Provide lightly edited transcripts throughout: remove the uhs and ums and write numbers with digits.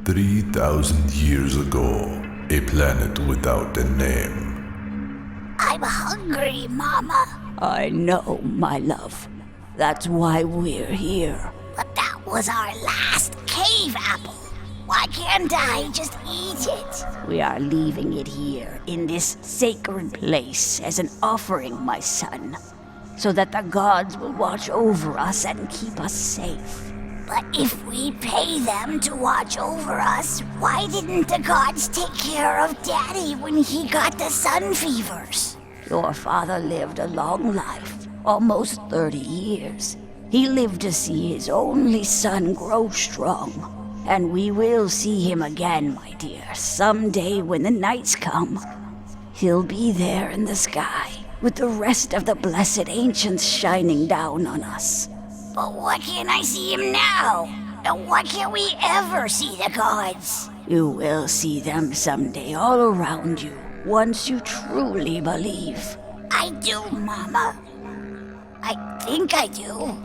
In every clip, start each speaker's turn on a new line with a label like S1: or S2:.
S1: 3,000 years ago, a planet without a name.
S2: I'm hungry, Mama.
S3: I know, my love. That's why we're here.
S2: But that was our last cave apple. Why can't I just eat it?
S3: We are leaving it here, in this sacred place, as an offering, my son, so that the gods will watch over us and keep us safe.
S2: But if we pay them to watch over us, why didn't the gods take care of Daddy when he got the sun fevers?
S3: Your father lived a long life, almost 30 years. He lived to see his only son grow strong. And we will see him again, my dear, someday when the nights come. He'll be there in the sky, with the rest of the blessed ancients shining down on us.
S2: But why can't I see him now? And why can't we ever see the gods?
S3: You will see them someday all around you, once you truly believe.
S2: I do, Mama. I think I do.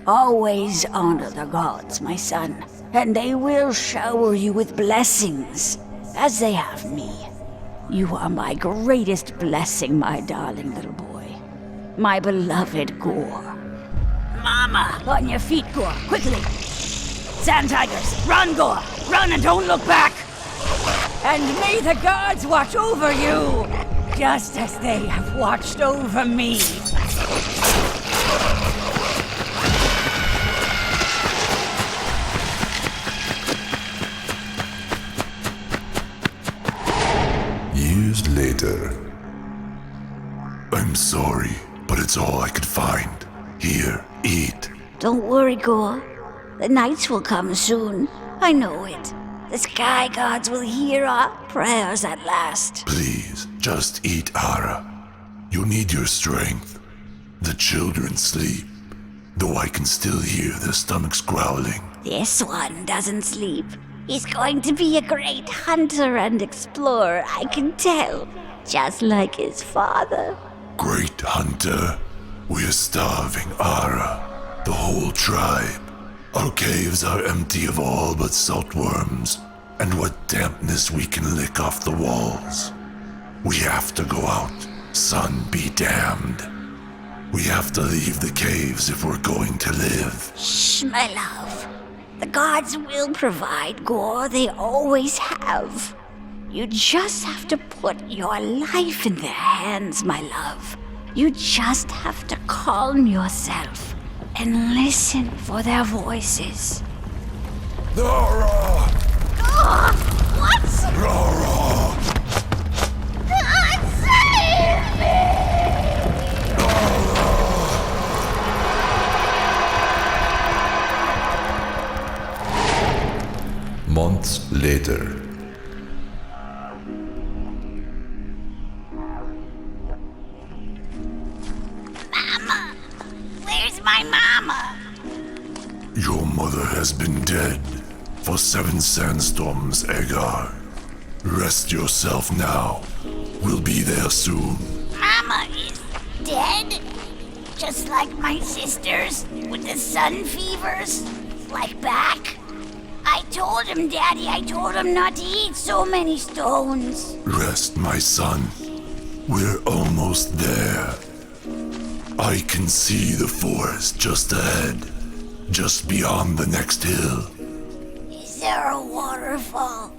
S3: Always honor the gods, my son, and they will shower you with blessings, as they have me. You are my greatest blessing, my darling little boy. My beloved Gorr.
S2: Mama!
S3: On your feet, Gorr, quickly! Sand tigers, run, Gorr! Run and don't look back! And may the gods watch over you, just as they have watched over me.
S1: Years later. I'm sorry, but it's all I could find. Here, eat.
S2: Don't worry, Gorr. The nights will come soon. I know it. The sky gods will hear our prayers at last.
S1: Please, just eat, Ara. You need your strength. The children sleep, though I can still hear their stomachs growling.
S2: This one doesn't sleep. He's going to be a great hunter and explorer, I can tell. Just like his father.
S1: Great hunter? We're starving, Ara. The whole tribe. Our caves are empty of all but saltworms, and what dampness we can lick off the walls. We have to go out, sun be damned. We have to leave the caves if we're going to live.
S2: Shh, my love. The gods will provide, Gorr. They always have. You just have to put your life in their hands, my love. You just have to calm yourself and listen for their voices.
S1: Nora!
S2: What?
S1: Nora!
S2: God, save me!
S1: Months later.
S2: Mama! Where's my mama?
S1: Your mother has been dead for 7 sandstorms, Agar. Rest yourself now. We'll be there soon.
S2: Mama is dead? Just like my sisters with the sun fevers? Like back? I told him, Daddy, I told him not to eat so many stones.
S1: Rest, my son. We're almost there. I can see the forest just ahead, just beyond the next hill.
S2: Is there a waterfall?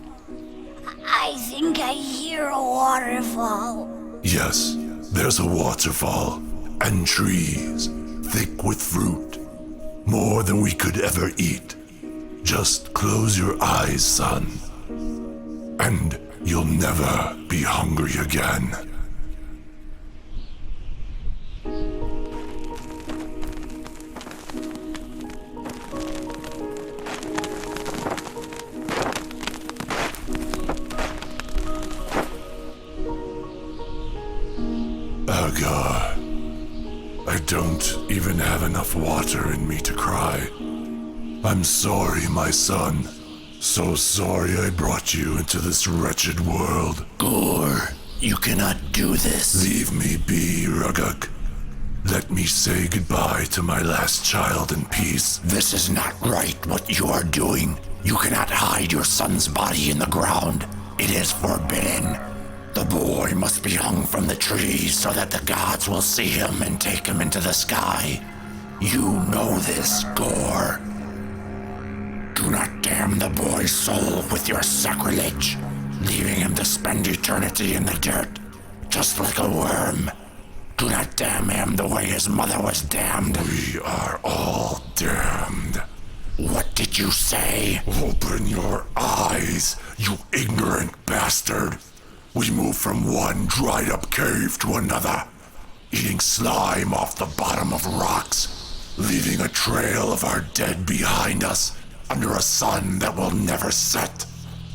S2: I think I hear a waterfall.
S1: Yes, there's a waterfall and trees, thick with fruit. More than we could ever eat. Just close your eyes, son. And you'll never be hungry again. Agar, I don't even have enough water in me to cry. I'm sorry, my son. So sorry I brought you into this wretched world.
S4: Gorr, you cannot do this.
S1: Leave me be, Rugokk. Let me say goodbye to my last child in peace.
S4: This is not right what you are doing. You cannot hide your son's body in the ground. It is forbidden. The boy must be hung from the tree so that the gods will see him and take him into the sky. You know this, Gorr. Do not damn the boy's soul with your sacrilege, leaving him to spend eternity in the dirt, just like a worm. Do not damn him the way his mother was damned.
S1: We are all damned.
S4: What did you say?
S1: Open your eyes, you ignorant bastard. We moved from one dried-up cave to another, eating slime off the bottom of rocks, leaving a trail of our dead behind us under a sun that will never set.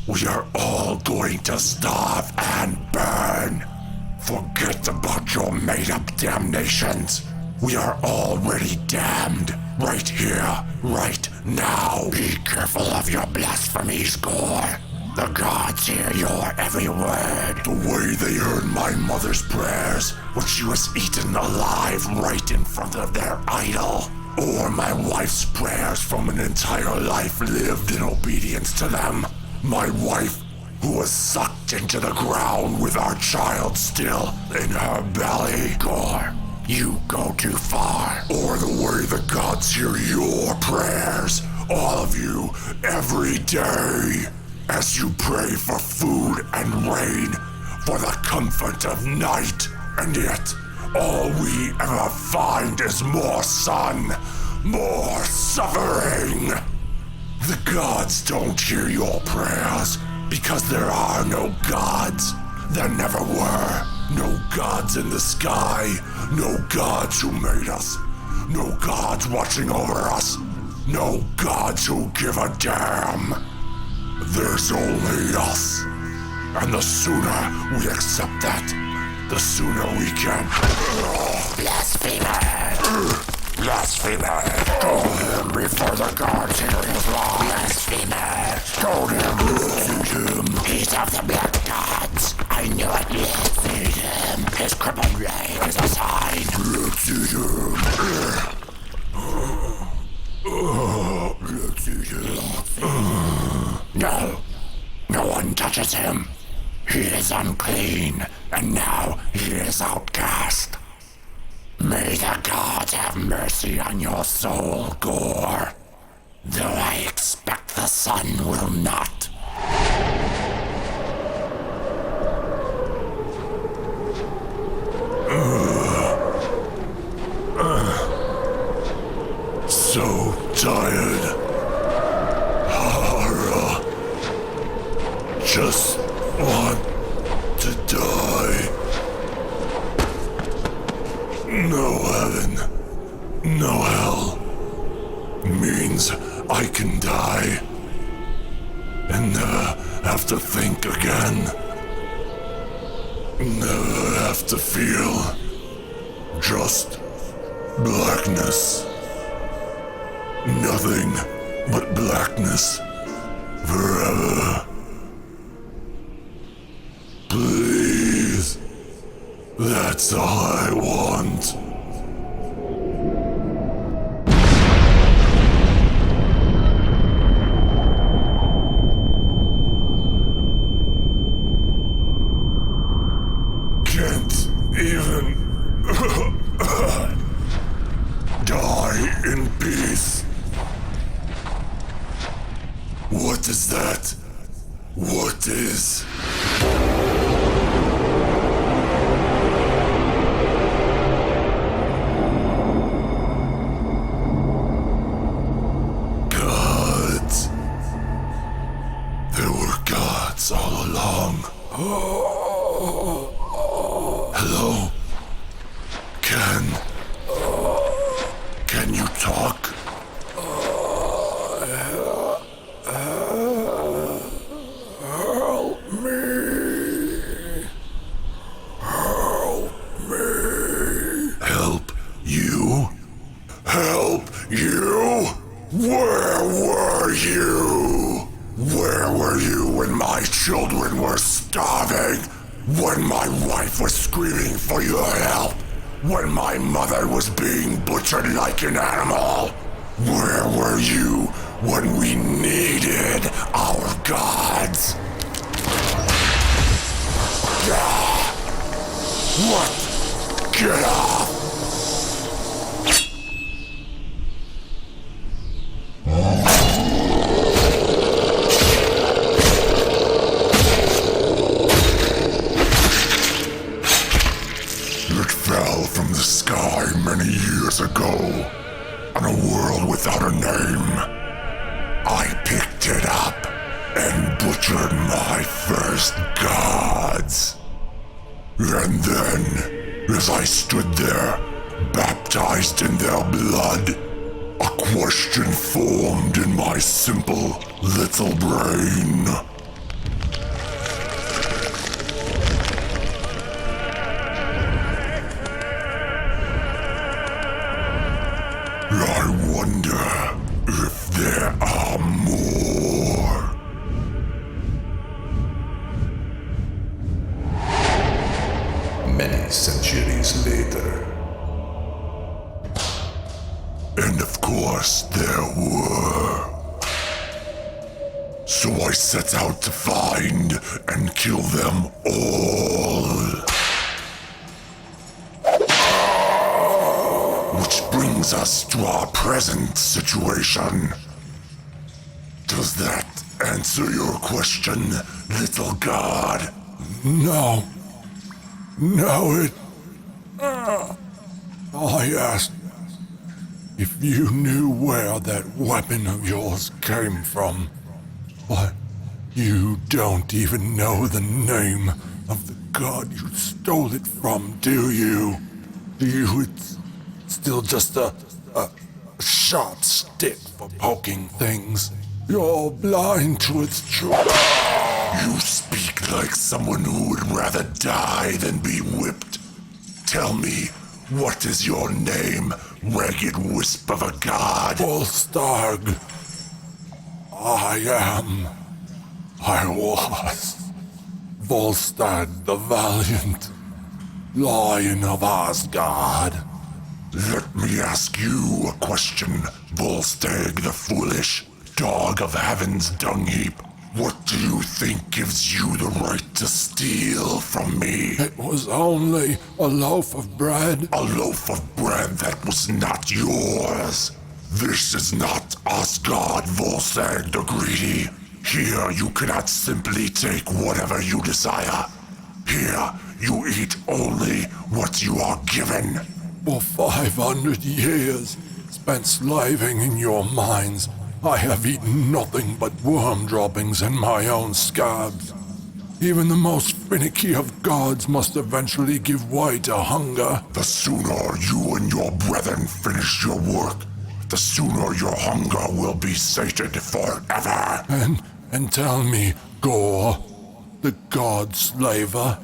S1: We are all going to starve and burn. Forget about your made-up damnations. We are already damned, right here, right now.
S4: Be careful of your blasphemies, Gorr. The gods hear your every word.
S1: The way they heard my mother's prayers when she was eaten alive right in front of their idol. Or my wife's prayers from an entire life lived in obedience to them. My wife, who was sucked into the ground with our child still in her belly.
S4: Gorr, you go too far.
S1: Or the way the gods hear your prayers, all of you, every day, as you pray for food and rain, for the comfort of night, and yet all we ever find is more sun, more suffering. The gods don't hear your prayers because there are no gods. There never were. No gods in the sky. No gods who made us. No gods watching over us. No gods who give a damn. There's only us. And the sooner we accept that, the sooner we can...
S4: Blasphemer! Blasphemer! Go him before the gods hear his law! Blasphemer! Go him! He's of the black gods! I knew it! Let's eat him! His crippled leg is a sign!
S1: Let's eat him! Let's eat him!
S4: No! No one touches him! He is unclean, and now he is outcast. May the gods have mercy on your soul, Gorr. Though I expect the sun will not.
S1: So tired. Hara. Just want to die. No heaven, no hell. Means I can die and never have to think again. Never have to feel. Just blackness. Nothing but blackness forever. Please. That's all I want. Can't even die in peace. What is that? What is? Gods. There were gods all along. Hello? Can you talk? Help me. Help me. Help you? Help you? Where were you? Where were you when my children were starving? When my wife was screaming for your help?
S4: when my mother was being butchered like an animal? Where were you when we needed our gods? Ah! What? Get off! It fell from the sky many years ago, on a world without a name. I picked it up and butchered my first gods. And then, as I stood there, baptized in their blood, a question formed in my simple little brain. I wonder if there are more.
S1: Many centuries later.
S4: And of course there were. So I set out to find and kill them all. Which brings us to our present situation. Does that answer your question, little god?
S1: No. I asked if you knew where that weapon of yours came from, but you don't even know the name of the god you stole it from, do you? It's still just a sharp stick for poking things. You're blind to its truth.
S4: You speak like someone who would rather die than be whipped. Tell me, what is your name, ragged wisp of a god?
S1: Volstag. I was Volstag the Valiant, Lion of Asgard.
S4: Let me ask you a question, Volstag the Foolish, Dog of Heaven's dung heap. What do you think gives you the right to steal from me?
S1: It was only a loaf of bread.
S4: A loaf of bread that was not yours. This is not Asgard, Volstag the Greedy. Here you cannot simply take whatever you desire. Here you eat only what you are given.
S1: For 500 years, spent slaving in your mines, I have eaten nothing but worm droppings and my own scabs. Even the most finicky of gods must eventually give way to hunger.
S4: The sooner you and your brethren finish your work, the sooner your hunger will be sated forever.
S1: And tell me, Gorr, the god slaver,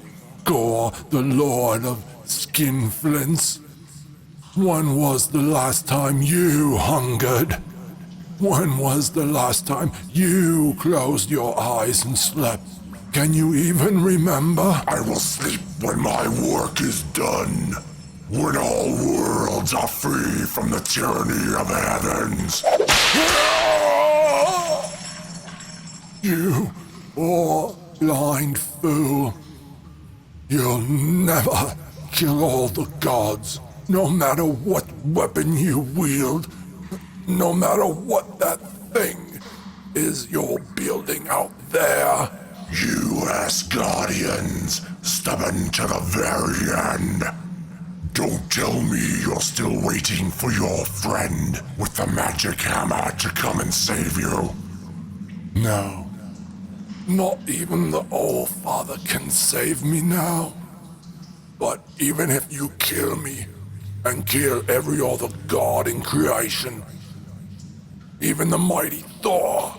S1: Gorr, the lord of skin flints, when was the last time you hungered? When was the last time you closed your eyes and slept? Can you even remember?
S4: I will sleep when my work is done. When all worlds are free from the tyranny of heavens.
S1: You poor blind fool. You'll never kill all the gods, no matter what weapon you wield. No matter what that thing is you're building out there.
S4: You Asgardians, stubborn to the very end. Don't tell me you're still waiting for your friend with the magic hammer to come and save you.
S1: No. Not even the All-Father can save me now. But even if you kill me and kill every other god in creation, even the mighty Thor,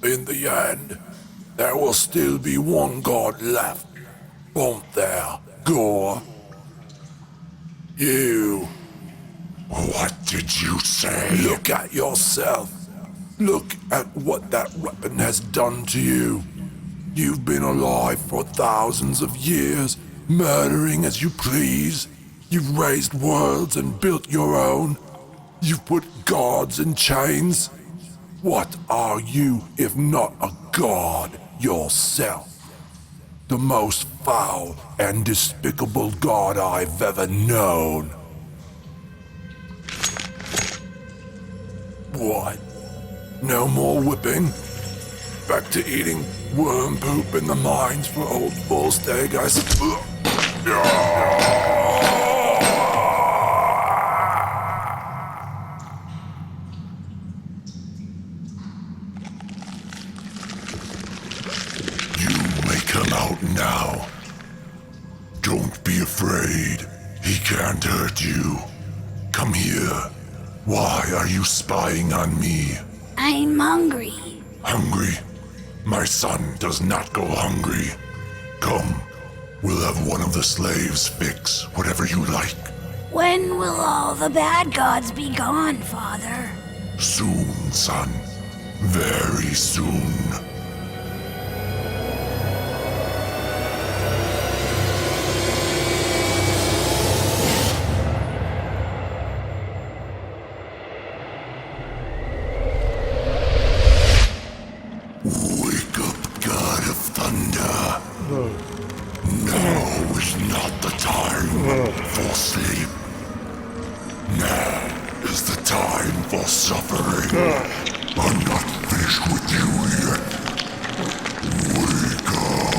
S1: in the end, there will still be one god left, won't there, Gorr? You.
S4: What did you say?
S1: Look at yourself. Look at what that weapon has done to you. You've been alive for thousands of years, murdering as you please. You've raised worlds and built your own. You've put gods in chains. What are you if not a god yourself? The most foul and despicable god I've ever known. What? No more whipping? Back to eating worm poop in the mines for old Volstag, I suppose. You may come out now. Don't be afraid. He can't hurt you. Come here. Why are you spying on me?
S3: I'm hungry.
S1: Hungry? My son does not go hungry. Come, we'll have one of the slaves fix whatever you like.
S3: When will all the bad gods be gone, Father?
S1: Soon, son. Very soon. Wake up, God of Thunder. Now is not the time for sleep. Now is the time for suffering. I'm not finished with you yet. Wake up.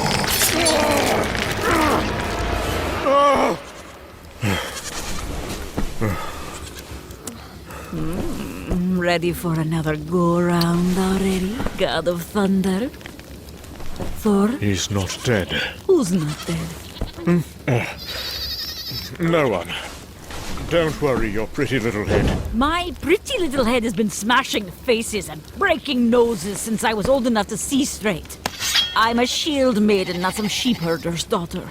S2: Ready for another go-round already, God of Thunder? Thor?
S5: He's not dead.
S2: Who's not dead?
S5: No one. Don't worry your pretty little head.
S2: My pretty little head has been smashing faces and breaking noses since I was old enough to see straight. I'm a shield maiden, not some sheep herder's daughter.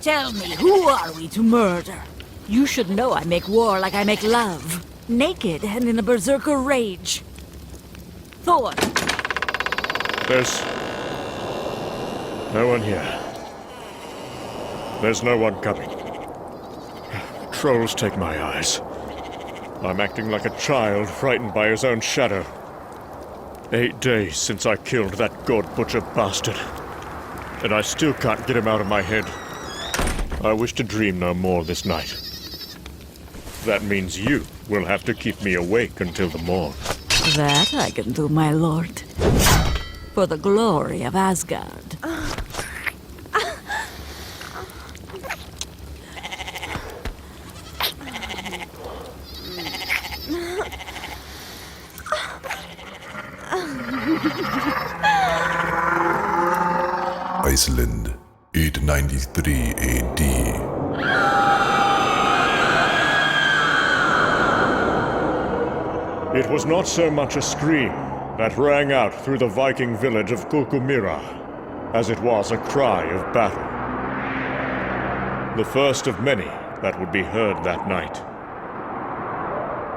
S2: Tell me, who are we to murder? You should know I make war like I make love. Naked and in a berserker rage. Thor!
S5: There's no one here. There's no one coming. Trolls take my eyes. I'm acting like a child frightened by his own shadow. 8 days since I killed that god butcher bastard. And I still can't get him out of my head. I wish to dream no more this night. That means you will have to keep me awake until the morn.
S2: That I can do, my lord. For the glory of Asgard.
S1: Iceland, 893 AD.
S5: It was not so much a scream that rang out through the Viking village of Kulkumira as it was a cry of battle. The first of many that would be heard that night.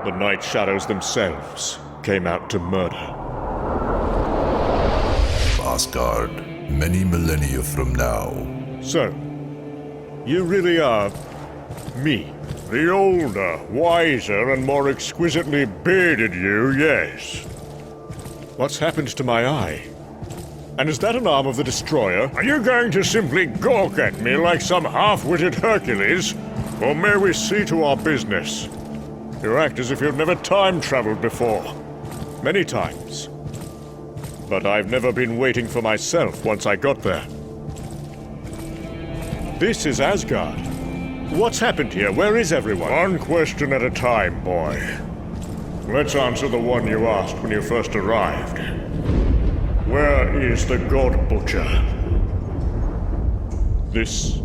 S5: The night shadows themselves came out to murder.
S1: Asgard, many millennia from now.
S5: So, you really are me. The older, wiser, and more exquisitely bearded you, yes. What's happened to my eye? And is that an arm of the Destroyer? Are you going to simply gawk at me like some half-witted Hercules? Or may we see to our business? You act as if you've never time-traveled before. Many times. But I've never been waiting for myself once I got there. This is Asgard. What's happened here? Where is everyone? One question at a time, boy. Let's answer the one you asked when you first arrived. Where is the God Butcher? This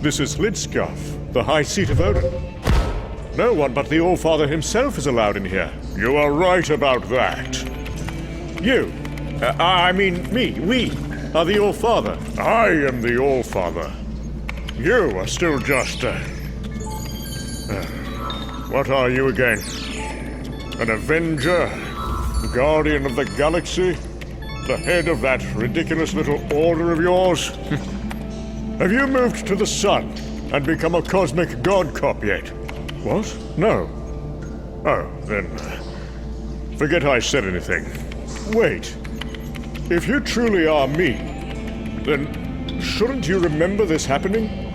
S5: is Lidskov, the High Seat of Odin. No one but the Allfather himself is allowed in here. You are right about that. You, we are the Allfather. I am the Allfather. You are still just, what are you again? An Avenger? Guardian of the Galaxy? The head of that ridiculous little order of yours? Have you moved to the sun and become a cosmic god cop yet? What? No. Oh, then... forget I said anything. Wait. If you truly are me, then shouldn't you remember this happening?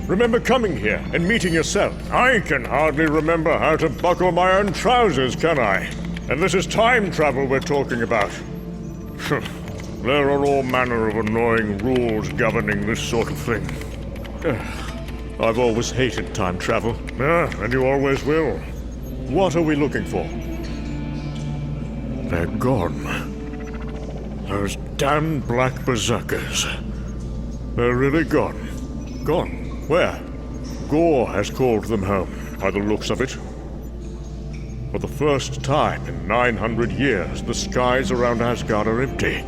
S5: Remember coming here and meeting yourself? I can hardly remember how to buckle my own trousers, can I? And this is time travel we're talking about. There are all manner of annoying rules governing this sort of thing. I've always hated time travel. Yeah, and you always will. What are we looking for? They're gone. Those damn black berserkers. They're really gone. Gone? Where? Gorr has called them home, by the looks of it. For the first time in 900 years, the skies around Asgard are empty.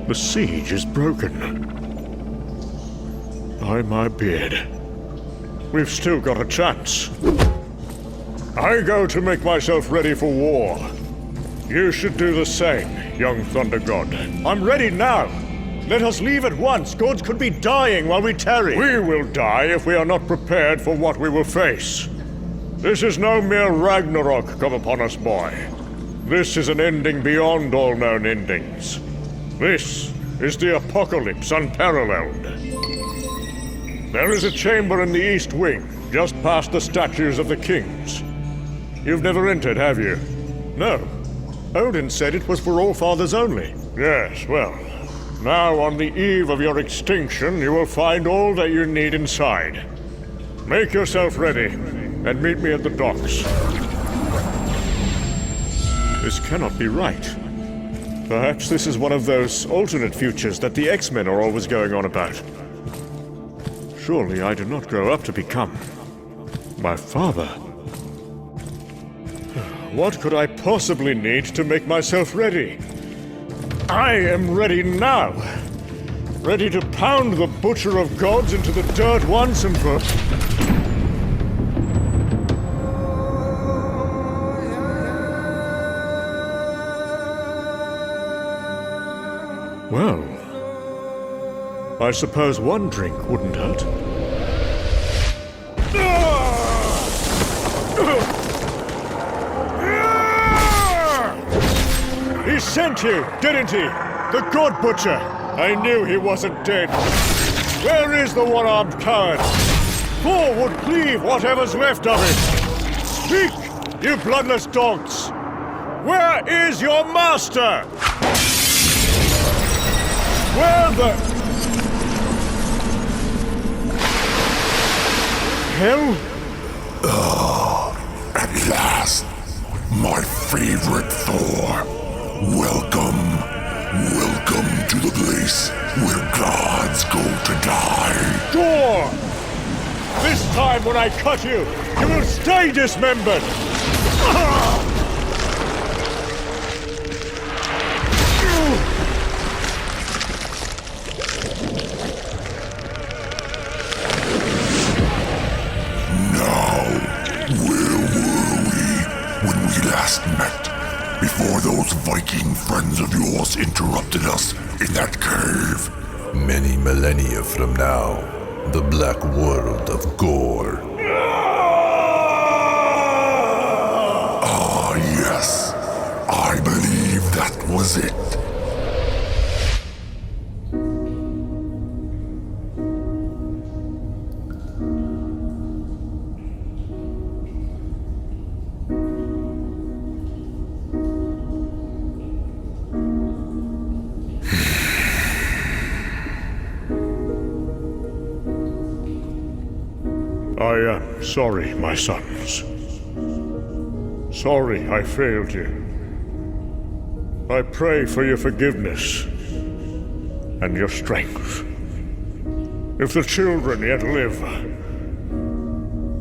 S5: The siege is broken. By my beard. We've still got a chance. I go to make myself ready for war. You should do the same, young Thunder God. I'm ready now. Let us leave at once. Gods could be dying while we tarry. We will die if we are not prepared for what we will face. This is no mere Ragnarok come upon us, boy. This is an ending beyond all known endings. This is the apocalypse unparalleled. There is a chamber in the East Wing, just past the statues of the kings. You've never entered, have you? No. Odin said it was for all fathers only. Yes, well, now on the eve of your extinction, you will find all that you need inside. Make yourself ready, and meet me at the docks. This cannot be right. Perhaps this is one of those alternate futures that the X-Men are always going on about. Surely I did not grow up to become my father. What could I possibly need to make myself ready? I am ready now. Ready to pound the butcher of gods into the dirt once and for... Well, I suppose one drink wouldn't hurt. He sent you, didn't he? The God Butcher! I knew he wasn't dead. Where is the one-armed coward? Thor would cleave whatever's left of him. Speak, you bloodless dogs! Where is your master? Where the... hell?
S1: At last, my favorite Thor. Welcome to the place where gods go to die.
S5: Gorr! This time when I cut you, you will stay dismembered!
S1: Where were we when we last met? Before those Viking friends of yours interrupted us in that cave. Many millennia from now, the black world of Gorr. Ah, yes. I believe that was it.
S5: I am sorry, my sons. Sorry I failed you. I pray for your forgiveness and your strength. If the children yet live,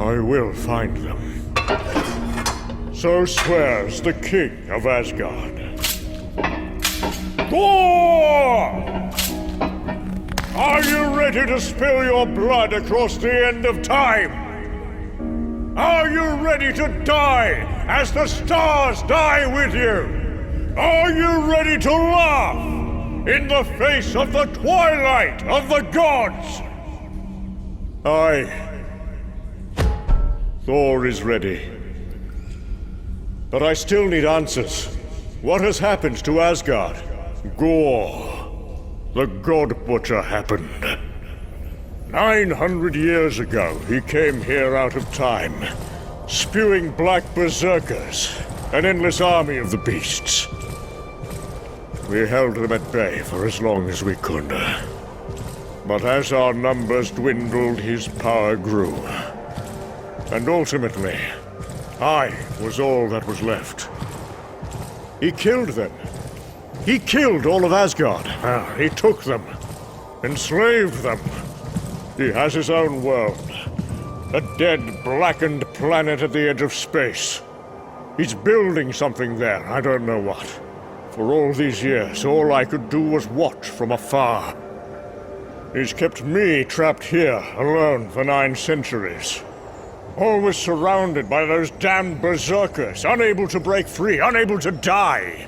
S5: I will find them. So swears the king of Asgard. Gorr! Are you ready to spill your blood across the end of time? Are you ready to die as the stars die with you? Are you ready to laugh in the face of the twilight of the gods? I Thor is ready. But I still need answers. What has happened to Asgard? Gorr, the God Butcher, happened. 900 years ago, he came here out of time, spewing black berserkers, an endless army of the beasts. We held them at bay for as long as we could. But as our numbers dwindled, his power grew. And ultimately, I was all that was left. He killed them. He killed all of Asgard. He took them, enslaved them. He has his own world. A dead, blackened planet at the edge of space. He's building something there, I don't know what. For all these years, all I could do was watch from afar. He's kept me trapped here, alone, for 9 centuries. Always surrounded by those damned berserkers, unable to break free, unable to die.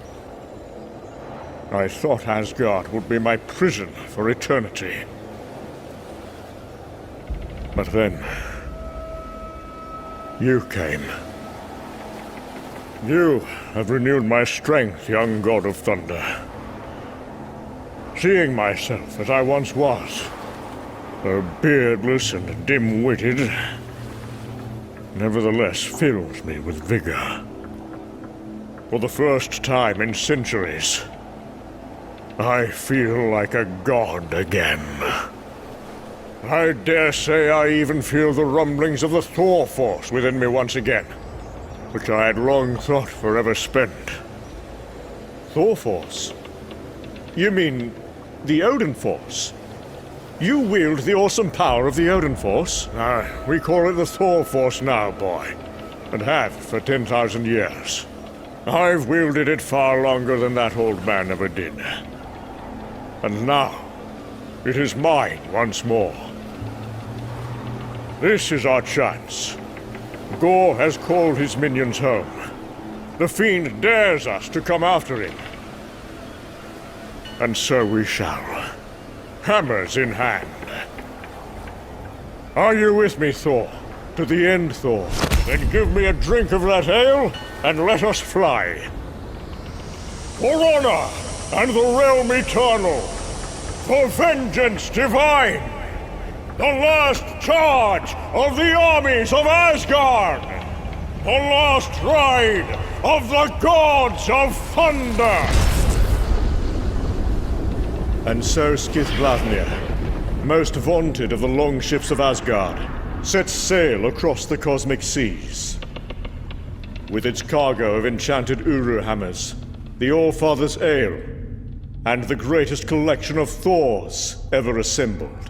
S5: I thought Asgard would be my prison for eternity. But then, you came. You have renewed my strength, young god of thunder. Seeing myself as I once was, though beardless and dim-witted, nevertheless fills me with vigor. For the first time in centuries, I feel like a god again. I dare say I even feel the rumblings of the Thor force within me once again, which I had long thought forever spent. Thor force? You mean the Odin force? You wield the awesome power of the Odin force? We call it the Thor force now, boy, and have for 10,000 years. I've wielded it far longer than that old man ever did. And now, it is mine once more. This is our chance. Gorr has called his minions home. The fiend dares us to come after him. And so we shall. Hammers in hand. Are you with me, Thor? To the end, Thor. Then give me a drink of that ale, and let us fly. For honor and the realm eternal. For vengeance divine. The last charge of the armies of Asgard! The last ride of the gods of thunder! And so Skithbladnir, most vaunted of the longships of Asgard, sets sail across the cosmic seas. With its cargo of enchanted Uru hammers, the All-Father's ale, and the greatest collection of Thors ever assembled.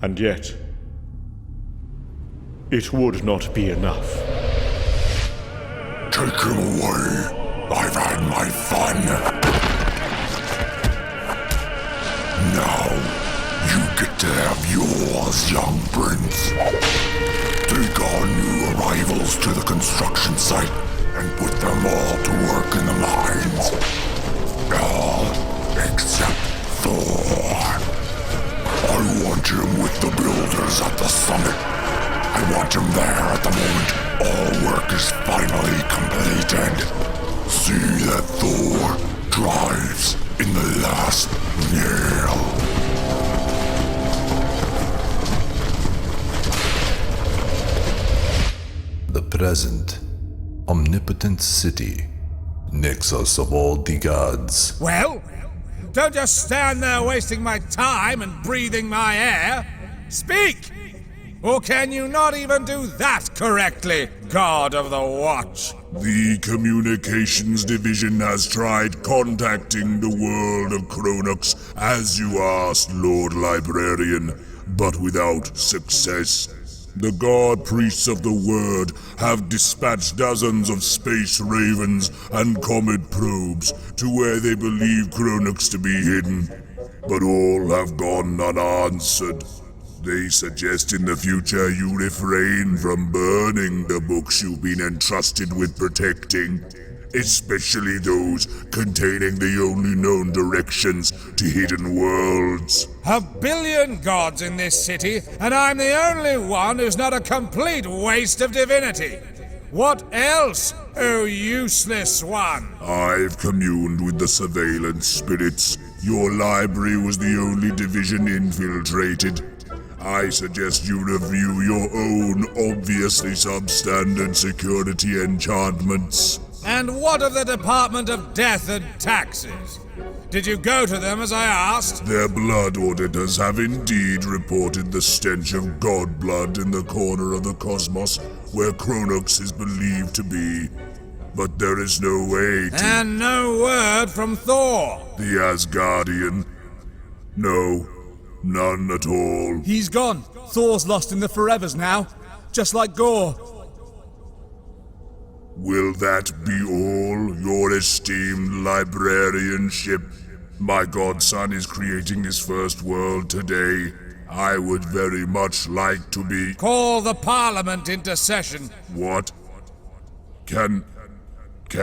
S5: And yet, it would not be enough.
S1: Take him away. I've had my fun. Now, you get to have yours, young prince. Take our new arrivals to the construction site and put them all to work in the mines. All except Thor. I want him with the builders at the summit. I want him there at the moment all work is finally completed. See that Thor drives in the last nail. The present, omnipotent city, nexus of all the gods.
S6: Well, don't just stand there wasting my time and breathing my air. Speak! Or can you not even do that correctly, God of the Watch?
S7: The Communications Division has tried contacting the world of Kronox, as you asked, Lord Librarian, but without success. The God Priests of the Word have dispatched dozens of space ravens and comet probes to where they believe Kronox to be hidden, but all have gone unanswered. They suggest in the future you refrain from burning the books you've been entrusted with protecting. especially those containing the only known directions to hidden worlds.
S6: 1 billion gods in this city, and I'm the only one who's not a complete waste of divinity. What else, oh useless one?
S7: I've communed with the surveillance spirits. Your library was the only division infiltrated. I suggest you review your own obviously substandard security enchantments.
S6: And what of the Department of Death and Taxes? Did you go to them as I asked?
S7: Their blood auditors have indeed reported the stench of god blood in the corner of the cosmos where Chronux is believed to be. But there is no way to...
S6: And no word from Thor.
S7: The Asgardian? No, none at all.
S8: He's gone. Thor's lost in the Forevers now, just like Gorr.
S7: Will that be all, your esteemed librarianship? My godson is creating his first world today. I would very much like to be...
S6: Call the Parliament into session.
S7: What? Can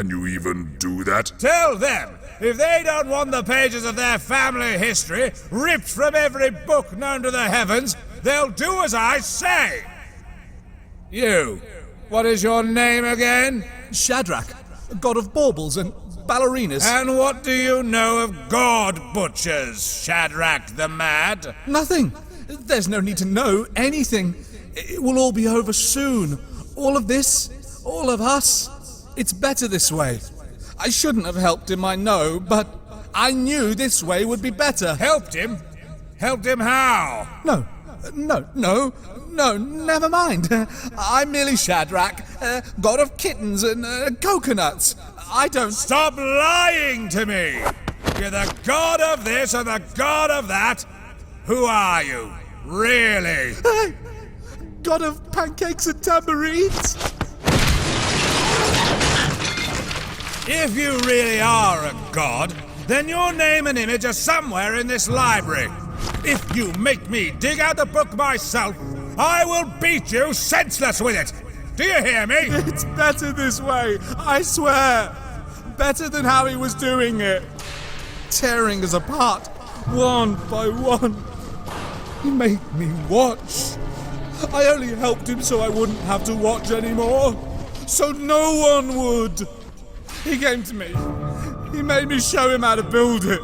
S7: you even do that?
S6: Tell them, if they don't want the pages of their family history ripped from every book known to the heavens, they'll do as I say. You, what is your name again?
S8: Shadrak, god of baubles and ballerinas.
S6: And what do you know of god butchers, Shadrak the Mad?
S8: Nothing. There's no need to know anything. It will all be over soon. All of this, all of us. It's better this way. I shouldn't have helped him, I know, but I knew this way would be better.
S6: Helped him? Helped him how?
S8: No, never mind. I'm merely Shadrak, god of kittens and coconuts. I don't...
S6: Stop lying to me! You're the god of this and the god of that. Who are you, really?
S8: God of pancakes and tambourines?
S6: If you really are a god, then your name and image are somewhere in this library. If you make me dig out the book myself, I will beat you senseless with it. Do you hear me?
S8: It's better this way, I swear. Better than how he was doing it. Tearing us apart, one by one. He made me watch. I only helped him so I wouldn't have to watch anymore. So no one would. He came to me. He made me show him how to build it.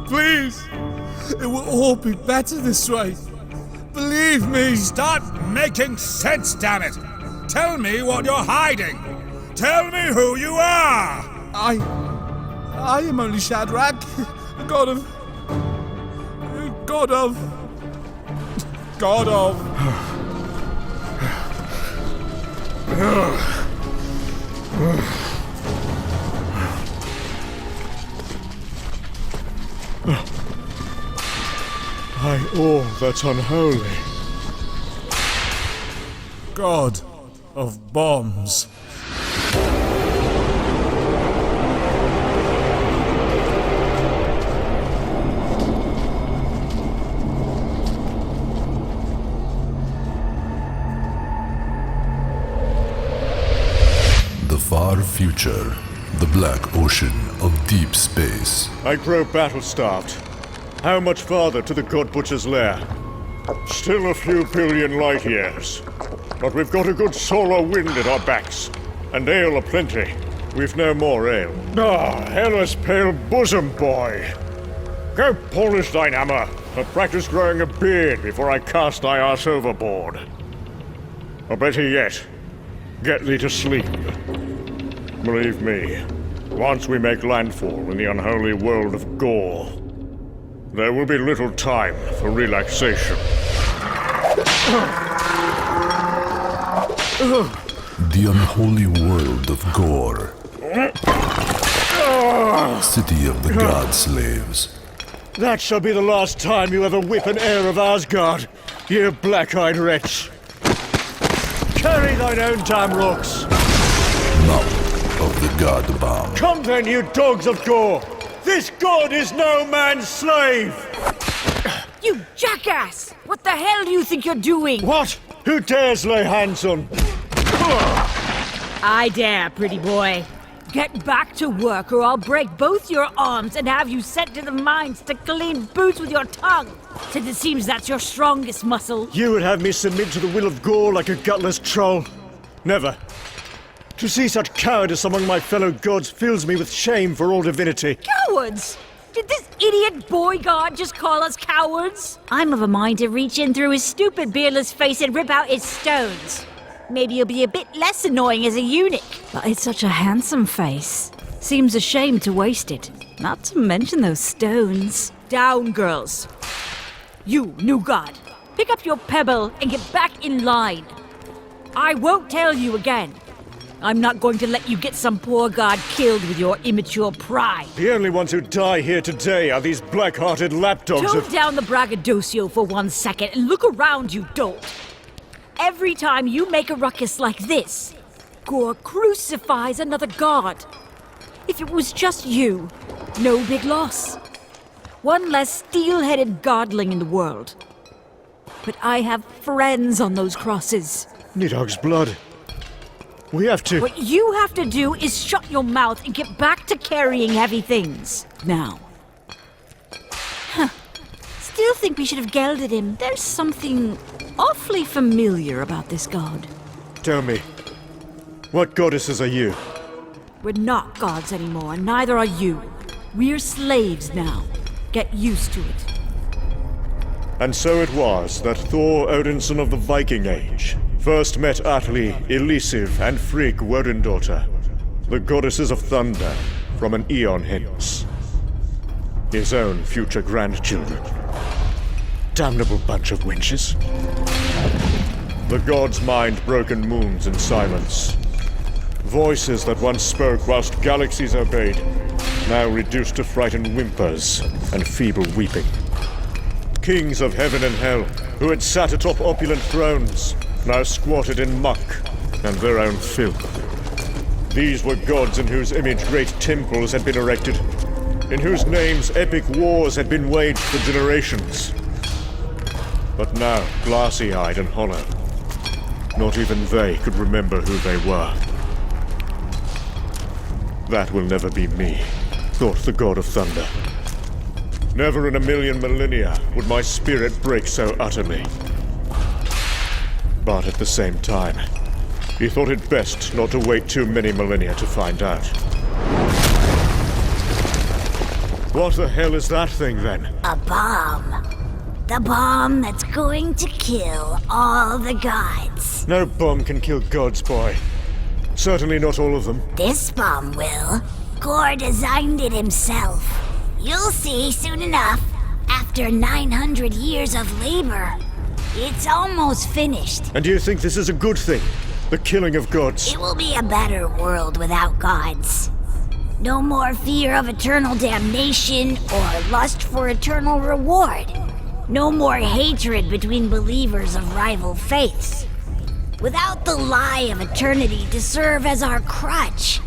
S8: Please. It will all be better this way. Believe me.
S6: Start making sense, damn it. Tell me what you're hiding. Tell me who you are.
S8: I am only Shadrak, god of...
S5: By all that's unholy.
S8: God of bombs.
S1: The far future, the black ocean of deep space.
S5: I grow battle-starved. How much farther to the God Butcher's lair? Still a few billion light years. But we've got a good solar wind at our backs. And ale aplenty. We've no more ale. Ah, Hellas pale bosom boy! Go polish thine hammer, and practice growing a beard before I cast thy arse overboard. Or better yet, get thee to sleep. Believe me, once we make landfall in the unholy world of Gorr, there will be little time for relaxation.
S1: The unholy world of Gorr. City of the god slaves.
S5: That shall be the last time you ever whip an heir of Asgard, you black-eyed wretch. Carry thine own damn rocks.
S1: Mouth of the Godbomb.
S5: Come then, you dogs of Gorr! This god is no man's slave!
S9: You jackass! What the hell do you think you're doing?
S5: What? Who dares lay hands on?
S9: I dare, pretty boy. Get back to work or I'll break both your arms and have you sent to the mines to clean boots with your tongue. Since it seems that's your strongest muscle.
S5: You would have me submit to the will of Gorr like a gutless troll? Never. To see such cowardice among my fellow gods fills me with shame for all divinity.
S9: Cowards? Did this idiot boy god just call us cowards? I'm of a mind to reach in through his stupid beardless face and rip out his stones. Maybe he'll be a bit less annoying as a eunuch. But it's such a handsome face. Seems a shame to waste it. Not to mention those stones. Down, girls. You, new god, pick up your pebble and get back in line. I won't tell you again. I'm not going to let you get some poor god killed with your immature pride.
S5: The only ones who die here today are these black-hearted lapdogs
S9: Tone down the braggadocio for 1 second and look around you, dolt. Every time you make a ruckus like this, Gorr crucifies another god. If it was just you, no big loss. One less steel-headed godling in the world. But I have friends on those crosses.
S5: Nidhogg's blood. We have to...
S9: What you have to do is shut your mouth and get back to carrying heavy things. Now. Still think we should have gelded him. There's something awfully familiar about this god.
S5: Tell me, what goddesses are you?
S9: We're not gods anymore, and neither are you. We're slaves now. Get used to it.
S5: And so it was that Thor Odinson of the Viking Age first met Atli, Elisiv, and Frigg Wodendaughter, the goddesses of thunder, from an eon hence. His own future grandchildren. Damnable bunch of wenches. The gods mined broken moons in silence. Voices that once spoke whilst galaxies obeyed, now reduced to frightened whimpers and feeble weeping. Kings of heaven and hell, who had sat atop opulent thrones, now squatted in muck and their own filth. These were gods in whose image great temples had been erected, in whose names epic wars had been waged for generations. But now, glassy-eyed and hollow, not even they could remember who they were. That will never be me, thought the god of thunder. Never in a million millennia would my spirit break so utterly. But at the same time, he thought it best not to wait too many millennia to find out. What the hell is that thing, then?
S3: A bomb. The bomb that's going to kill all the gods.
S5: No bomb can kill gods, boy. Certainly not all of them.
S3: This bomb will. Gorr designed it himself. You'll see soon enough, after 900 years of labor. It's almost finished.
S5: And do you think this is a good thing? The killing of gods?
S3: It will be a better world without gods. No more fear of eternal damnation or lust for eternal reward. No more hatred between believers of rival faiths. Without the lie of eternity to serve as our crutch,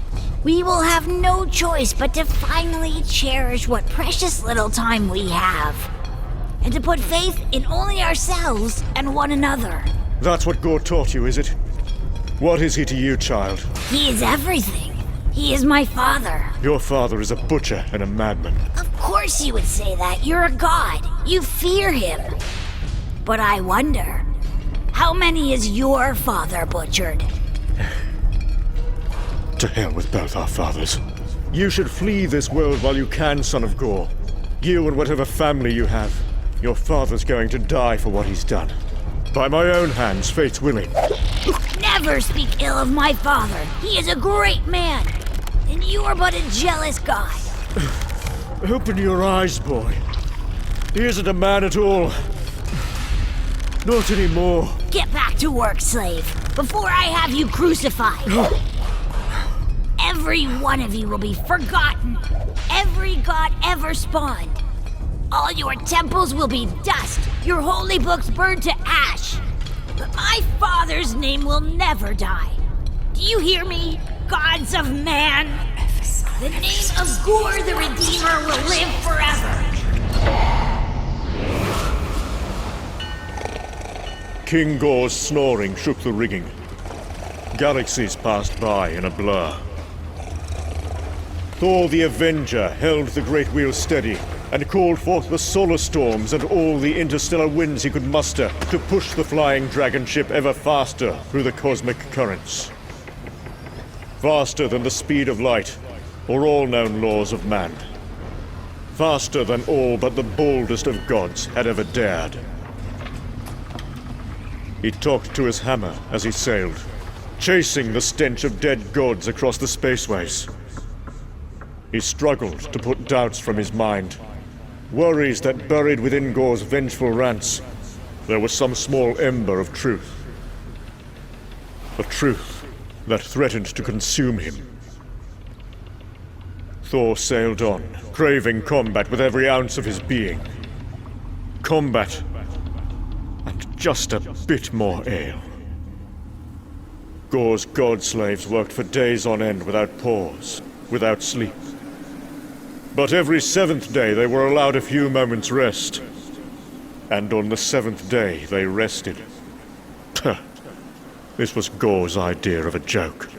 S3: we will have no choice but to finally cherish what precious little time we have. And to put faith in only ourselves and one another.
S5: That's what Gorr taught you, is it? What is he to you, child?
S3: He is everything. He is my father.
S5: Your father is a butcher and a madman.
S3: Of course you would say that. You're a god. You fear him. But I wonder, how many is your father butchered?
S5: To hell with both our fathers. You should flee this world while you can, son of Gorr. You and whatever family you have. Your father's going to die for what he's done. By my own hands, fate's willing.
S3: Never speak ill of my father. He is a great man. And you are but a jealous god.
S5: Open your eyes, boy. He isn't a man at all. Not anymore.
S3: Get back to work, slave, before I have you crucified. Every one of you will be forgotten. Every god ever spawned. All your temples will be dust, your holy books burned to ash. But my father's name will never die. Do you hear me, gods of man? The name of Gorr the Redeemer will live forever.
S5: King Gorr's snoring shook the rigging. Galaxies passed by in a blur. Thor the Avenger held the great wheel steady and called forth the solar storms and all the interstellar winds he could muster to push the flying dragon ship ever faster through the cosmic currents. Faster than the speed of light, or all known laws of man. Faster than all but the boldest of gods had ever dared. He talked to his hammer as he sailed, chasing the stench of dead gods across the spaceways. He struggled to put doubts from his mind, worries that buried within Gorr's vengeful rants, there was some small ember of truth. A truth that threatened to consume him. Thor sailed on, craving combat with every ounce of his being. Combat, and just a bit more ale. Gorr's god-slaves worked for days on end without pause, without sleep. But every 7th day they were allowed a few moments' rest. And on the 7th day they rested. Tuh. This was Gorr's idea of a joke.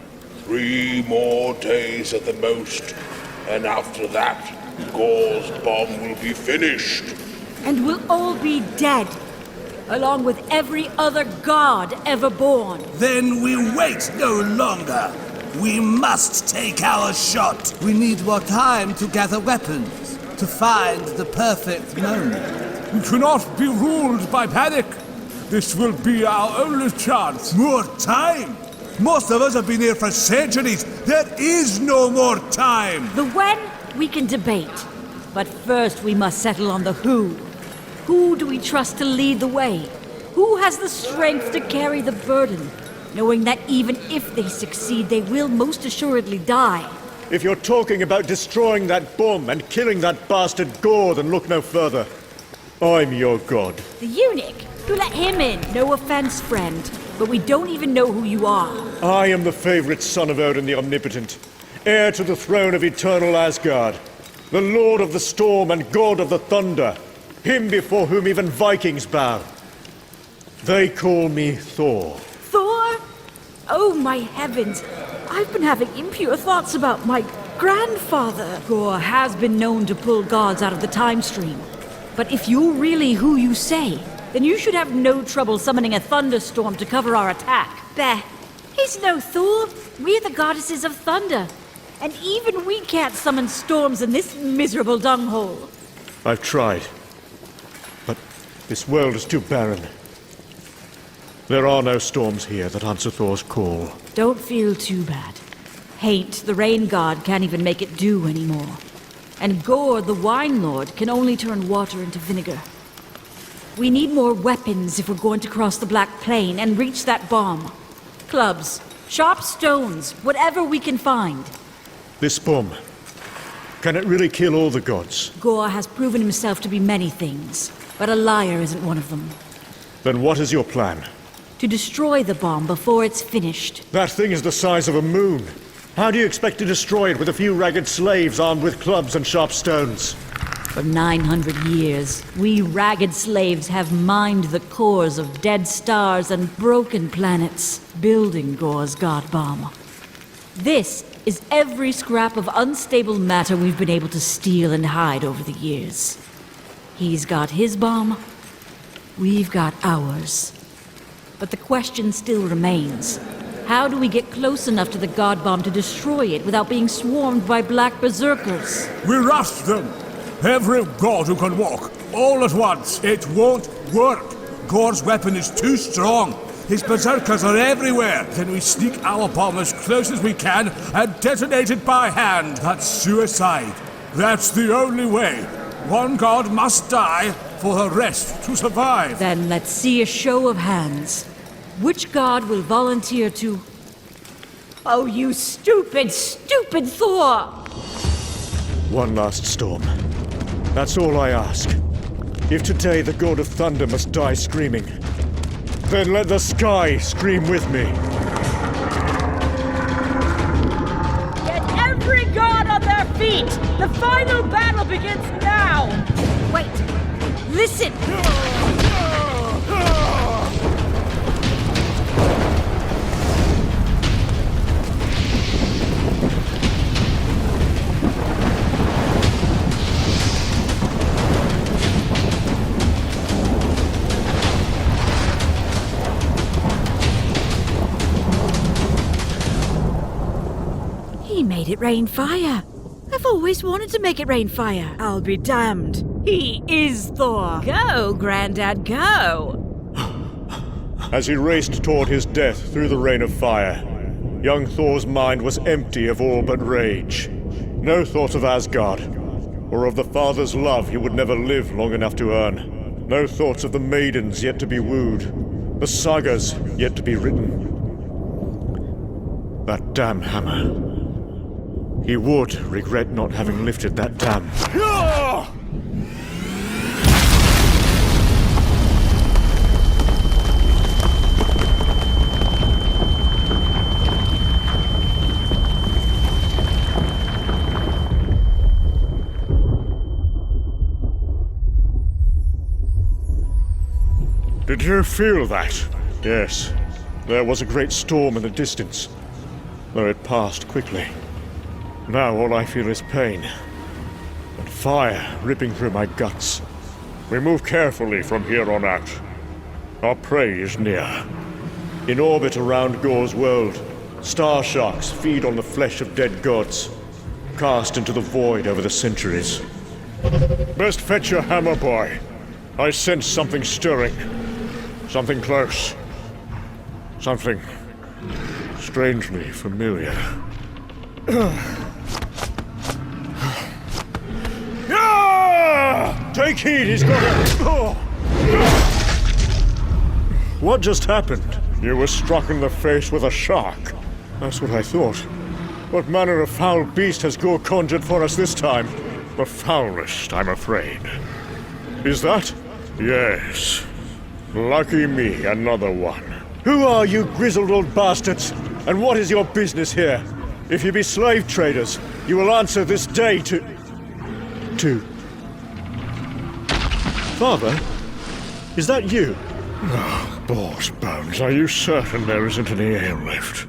S7: 3 more days at the most, and after that, Gorr's bomb will be finished.
S9: And we'll all be dead, along with every other god ever born.
S6: Then we wait no longer. We must take our shot. We need more time to gather weapons, to find the perfect moment. We cannot be ruled by panic. This will be our only chance. More time? Most of us have been here for centuries. There is no more time.
S9: The when we can debate, but first we must settle on the who. Who do we trust to lead the way? Who has the strength to carry the burden, knowing that even if they succeed, they will most assuredly die?
S5: If you're talking about destroying that bomb and killing that bastard Gorr, then look no further. I'm your god.
S9: The eunuch? Who let him in? No offense, friend, but we don't even know who you are.
S5: I am the favorite son of Odin the Omnipotent, heir to the throne of eternal Asgard, the Lord of the Storm and God of the Thunder, him before whom even Vikings bow. They call me Thor.
S9: Thor? Oh, my heavens. I've been having impure thoughts about my grandfather. Gorr has been known to pull gods out of the time stream. But if you're really who you say, then you should have no trouble summoning a thunderstorm to cover our attack. Bah, he's no Thor. We're the goddesses of thunder. And even we can't summon storms in this miserable dunghole.
S5: I've tried. But this world is too barren. There are no storms here that answer Thor's call.
S9: Don't feel too bad. Hate, the rain god, can't even make it dew anymore. And Gorr, the wine lord, can only turn water into vinegar. We need more weapons if we're going to cross the Black Plain and reach that bomb. Clubs, sharp stones, whatever we can find.
S5: This bomb, can it really kill all the gods?
S9: Gorr has proven himself to be many things, but a liar isn't one of them.
S5: Then what is your plan?
S9: To destroy the bomb before it's finished.
S5: That thing is the size of a moon. How do you expect to destroy it with a few ragged slaves armed with clubs and sharp stones?
S9: For 900 years, we ragged slaves have mined the cores of dead stars and broken planets, building Gorr's Godbomb. This is every scrap of unstable matter we've been able to steal and hide over the years. He's got his bomb, we've got ours. But the question still remains. How do we get close enough to the Godbomb to destroy it without being swarmed by black berserkers?
S6: We rush them. Every god who can walk, all at once. It won't work. Gorr's weapon is too strong. His berserkers are everywhere. Then we sneak our bomb as close as we can and detonate it by hand. That's suicide. That's the only way. One god must die for the rest to survive.
S9: Then let's see a show of hands. Which god will volunteer to... Oh, you stupid, stupid Thor!
S5: One last storm. That's all I ask. If today the god of thunder must die screaming, then let the sky scream with me.
S9: Get every god on their feet! The final battle begins now! Wait, listen! rain fire. I've always wanted to make it rain fire. I'll be damned. He is Thor. Go, Grandad, go.
S5: As he raced toward his death through the rain of fire, young Thor's mind was empty of all but rage. No thought of Asgard, or of the father's love he would never live long enough to earn. No thoughts of the maidens yet to be wooed, the sagas yet to be written. That damn hammer. He would regret not having lifted that damn... Did you feel that? Yes. There was a great storm in the distance, though it passed quickly. Now all I feel is pain, and fire ripping through my guts. We move carefully from here on out. Our prey is near. In orbit around Gorr's world, star sharks feed on the flesh of dead gods, cast into the void over the centuries. Best fetch your hammer, boy. I sense something stirring. Something close. Something strangely familiar. Take heed, he's got it! What just happened? You were struck in the face with a shark. That's what I thought. What manner of foul beast has Gorr conjured for us this time? The foulest, I'm afraid. Is that? Yes. Lucky me, another one. Who are you grizzled old bastards? And what is your business here? If you be slave traders, you will answer this day to... Father? Is that you? Oh, balls bones, are you certain there isn't any ale left?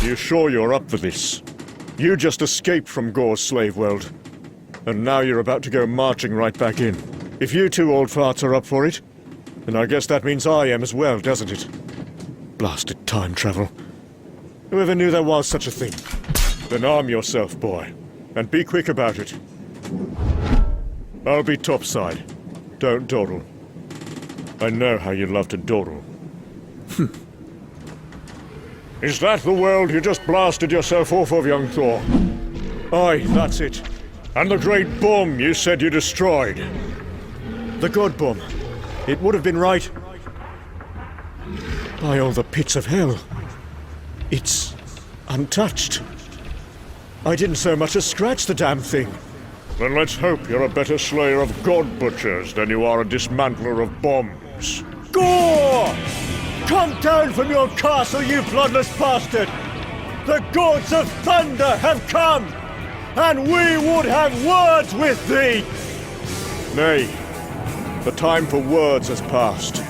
S5: You sure you're up for this? You just escaped from Gorr's slave world. And now you're about to go marching right back in. If you two old farts are up for it, then I guess that means I am as well, doesn't it? Blasted time travel. Whoever knew there was such a thing? Then arm yourself, boy. And be quick about it. I'll be topside. Don't dawdle. I know how you love to dawdle. Is that the world you just blasted yourself off of, young Thor? Aye, that's it. And the great bomb you said you destroyed. The Godbomb. It would have been right. By all the pits of hell. It's untouched. I didn't so much as scratch the damn thing. Then let's hope you're a better slayer of god butchers than you are a dismantler of bombs. Gorr! Come down from your castle, you bloodless bastard! The gods of thunder have come, and we would have words with thee! Nay, the time for words has passed.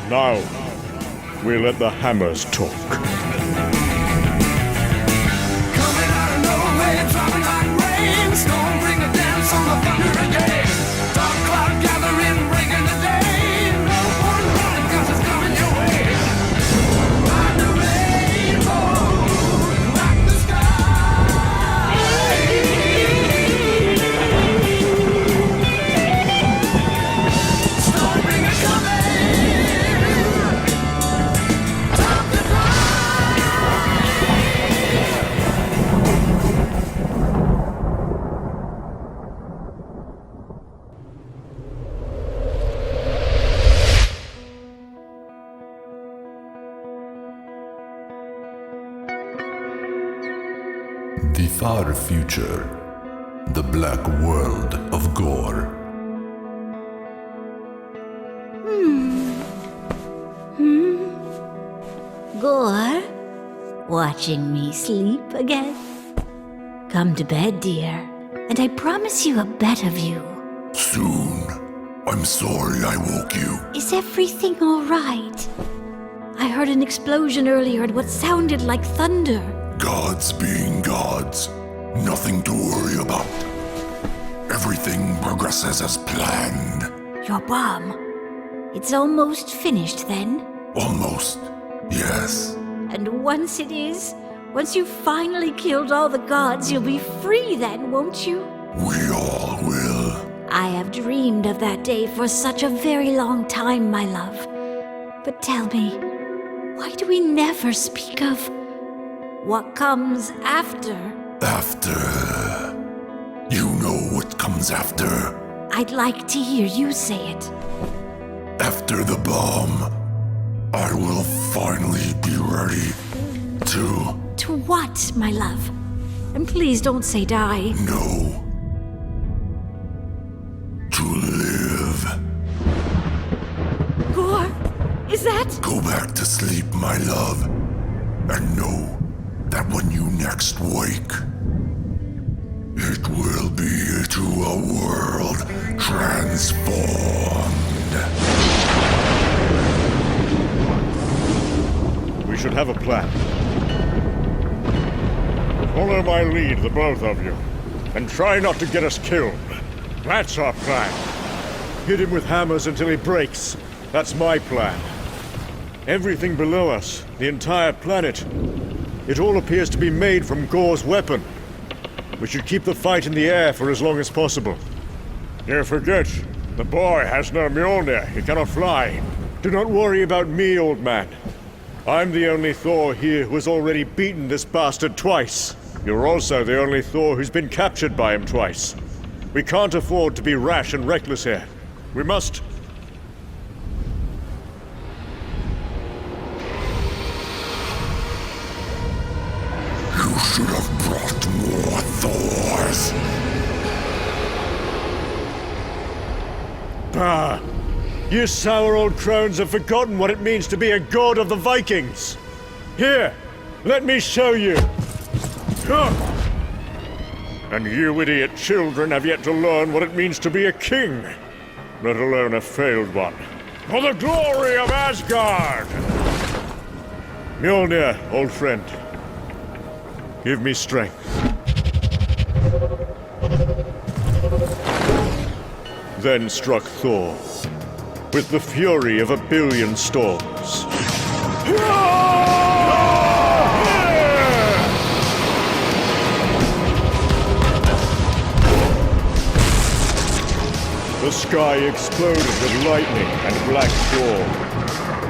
S5: Now, we let the hammers talk.
S1: The far future. The black world of Gorr.
S3: Gorr? Watching me sleep again? Come to bed, dear, and I promise you a better view.
S1: Soon. I'm sorry I woke you.
S3: Is everything all right? I heard an explosion earlier and what sounded like thunder.
S1: Gods being gods. Nothing to worry about. Everything progresses as planned.
S3: Your bomb. It's almost finished then?
S1: Almost. Yes.
S9: And once it is, once you've finally killed all the gods, you'll be free then, won't you?
S1: We all will.
S9: I have dreamed of that day for such a very long time, my love. But tell me, why do we never speak of what comes after?
S1: After. You know what comes after.
S9: I'd like to hear you say it.
S1: After the bomb, I will finally be ready to.
S9: To what, my love? And please don't say die.
S1: No. To live.
S9: Gorr, is that?
S1: Go back to sleep, my love. And know that when you next wake, it will be to a world transformed.
S5: We should have a plan. Follow my lead, the both of you, and try not to get us killed. That's our plan. Hit him with hammers until he breaks. That's my plan. Everything below us, the entire planet, it all appears to be made from Gorr's weapon. We should keep the fight in the air for as long as possible. You forget, the boy has no Mjolnir. He cannot fly. Do not worry about me, old man. I'm the only Thor here who has already beaten this bastard twice. You're also the only Thor who's been captured by him twice. We can't afford to be rash and reckless here. We must...
S1: You should have brought more Thors.
S5: Bah! You sour old crones have forgotten what it means to be a god of the Vikings! Here, let me show you! And you idiot children have yet to learn what it means to be a king, let alone a failed one. For the glory of Asgard! Mjolnir, old friend. Give me strength. Then struck Thor, with the fury of 1,000,000,000 storms. The sky exploded with lightning and black storm.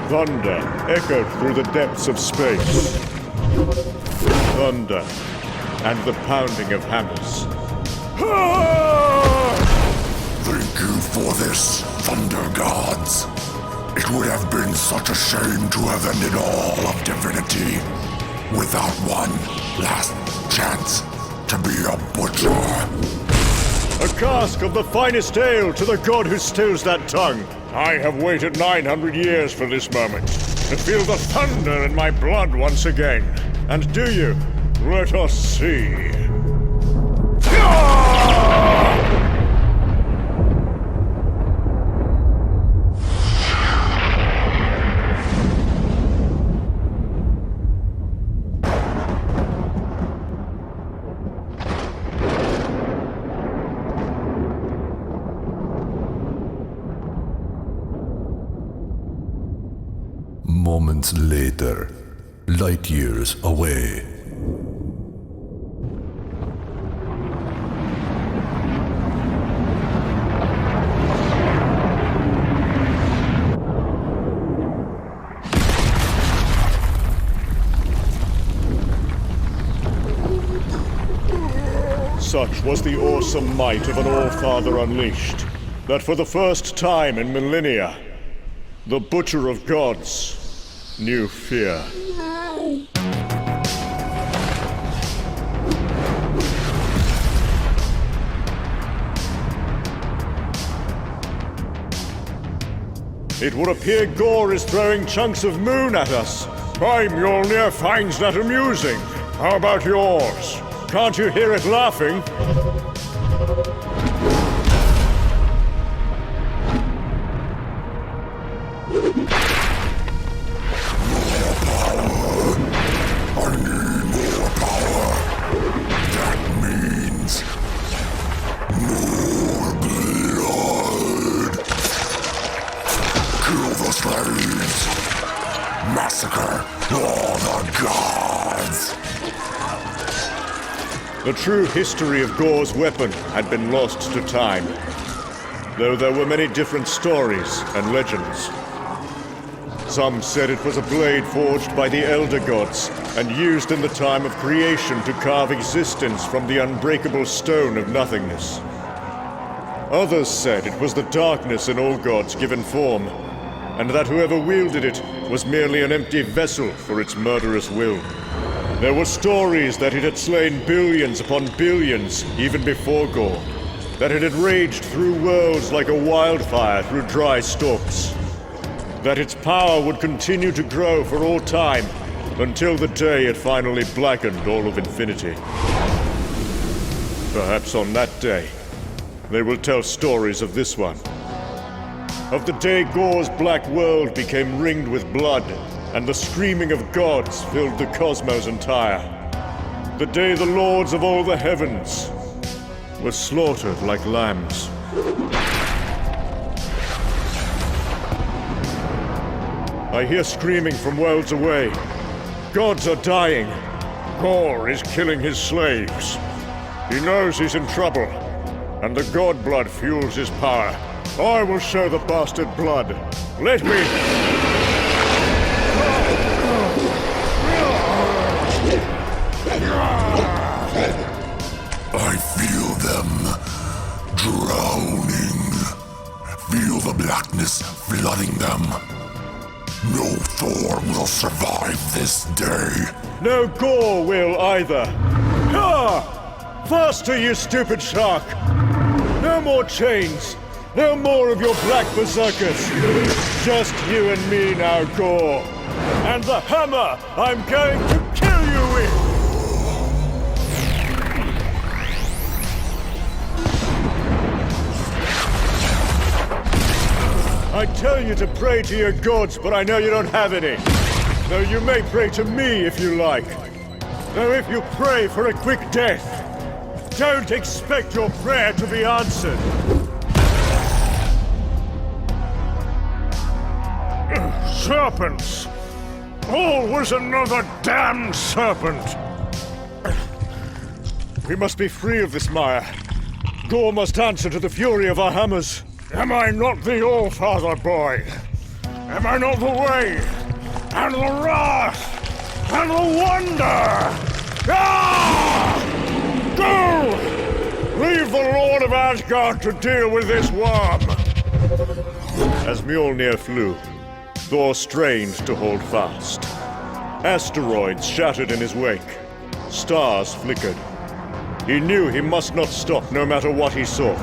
S5: Thunder echoed through the depths of space. Thunder and the pounding of hammers.
S1: Thank you for this, Thunder Gods. It would have been such a shame to have ended all of divinity without one last chance to be a butcher.
S5: A cask of the finest ale to the god who stills that tongue. I have waited 900 years for this moment, to feel the thunder in my blood once again. And do you? Let us see.
S1: Moments later, light years away.
S5: Such was the awesome might of an All-Father unleashed, that for the first time in millennia, the Butcher of Gods knew fear. It would appear Gorr is throwing chunks of moon at us. My Mjolnir finds that amusing. How about yours? Can't you hear it laughing?
S1: Massacre
S5: The true history of Gorr's weapon had been lost to time, though there were many different stories and legends. Some said it was a blade forged by the Elder Gods and used in the time of creation to carve existence from the unbreakable stone of nothingness. Others said it was the darkness in all gods given form, and that whoever wielded it was merely an empty vessel for its murderous will. There were stories that it had slain billions upon billions even before Gorr, that it had raged through worlds like a wildfire through dry stalks, that its power would continue to grow for all time until the day it finally blackened all of infinity. Perhaps on that day, they will tell stories of this one. Of the day Gorr's black world became ringed with blood, and the screaming of gods filled the cosmos entire. The day the lords of all the heavens were slaughtered like lambs. I hear screaming from worlds away. Gods are dying. Gorr is killing his slaves. He knows he's in trouble, and the god blood fuels his power. I will show the bastard blood. Let me...
S1: I feel them drowning. Feel the blackness flooding them. No Thor will survive this day.
S5: No Gorr will either. Ha! Faster, you stupid shark! No more chains! No more of your black berserkers! Just you and me now, Gorr! And the hammer I'm going to kill you with! I tell you to pray to your gods, but I know you don't have any. Though you may pray to me if you like. Though if you pray for a quick death, don't expect your prayer to be answered. Serpents! Always another damned serpent! We must be free of this mire. Gorr must answer to the fury of our hammers. Am I not the All-Father, boy? Am I not the way, and the wrath, and the wonder? Ah! Go! Leave the Lord of Asgard to deal with this worm! As Mjolnir flew, Thor strained to hold fast. Asteroids shattered in his wake. Stars flickered. He knew he must not stop no matter what he saw.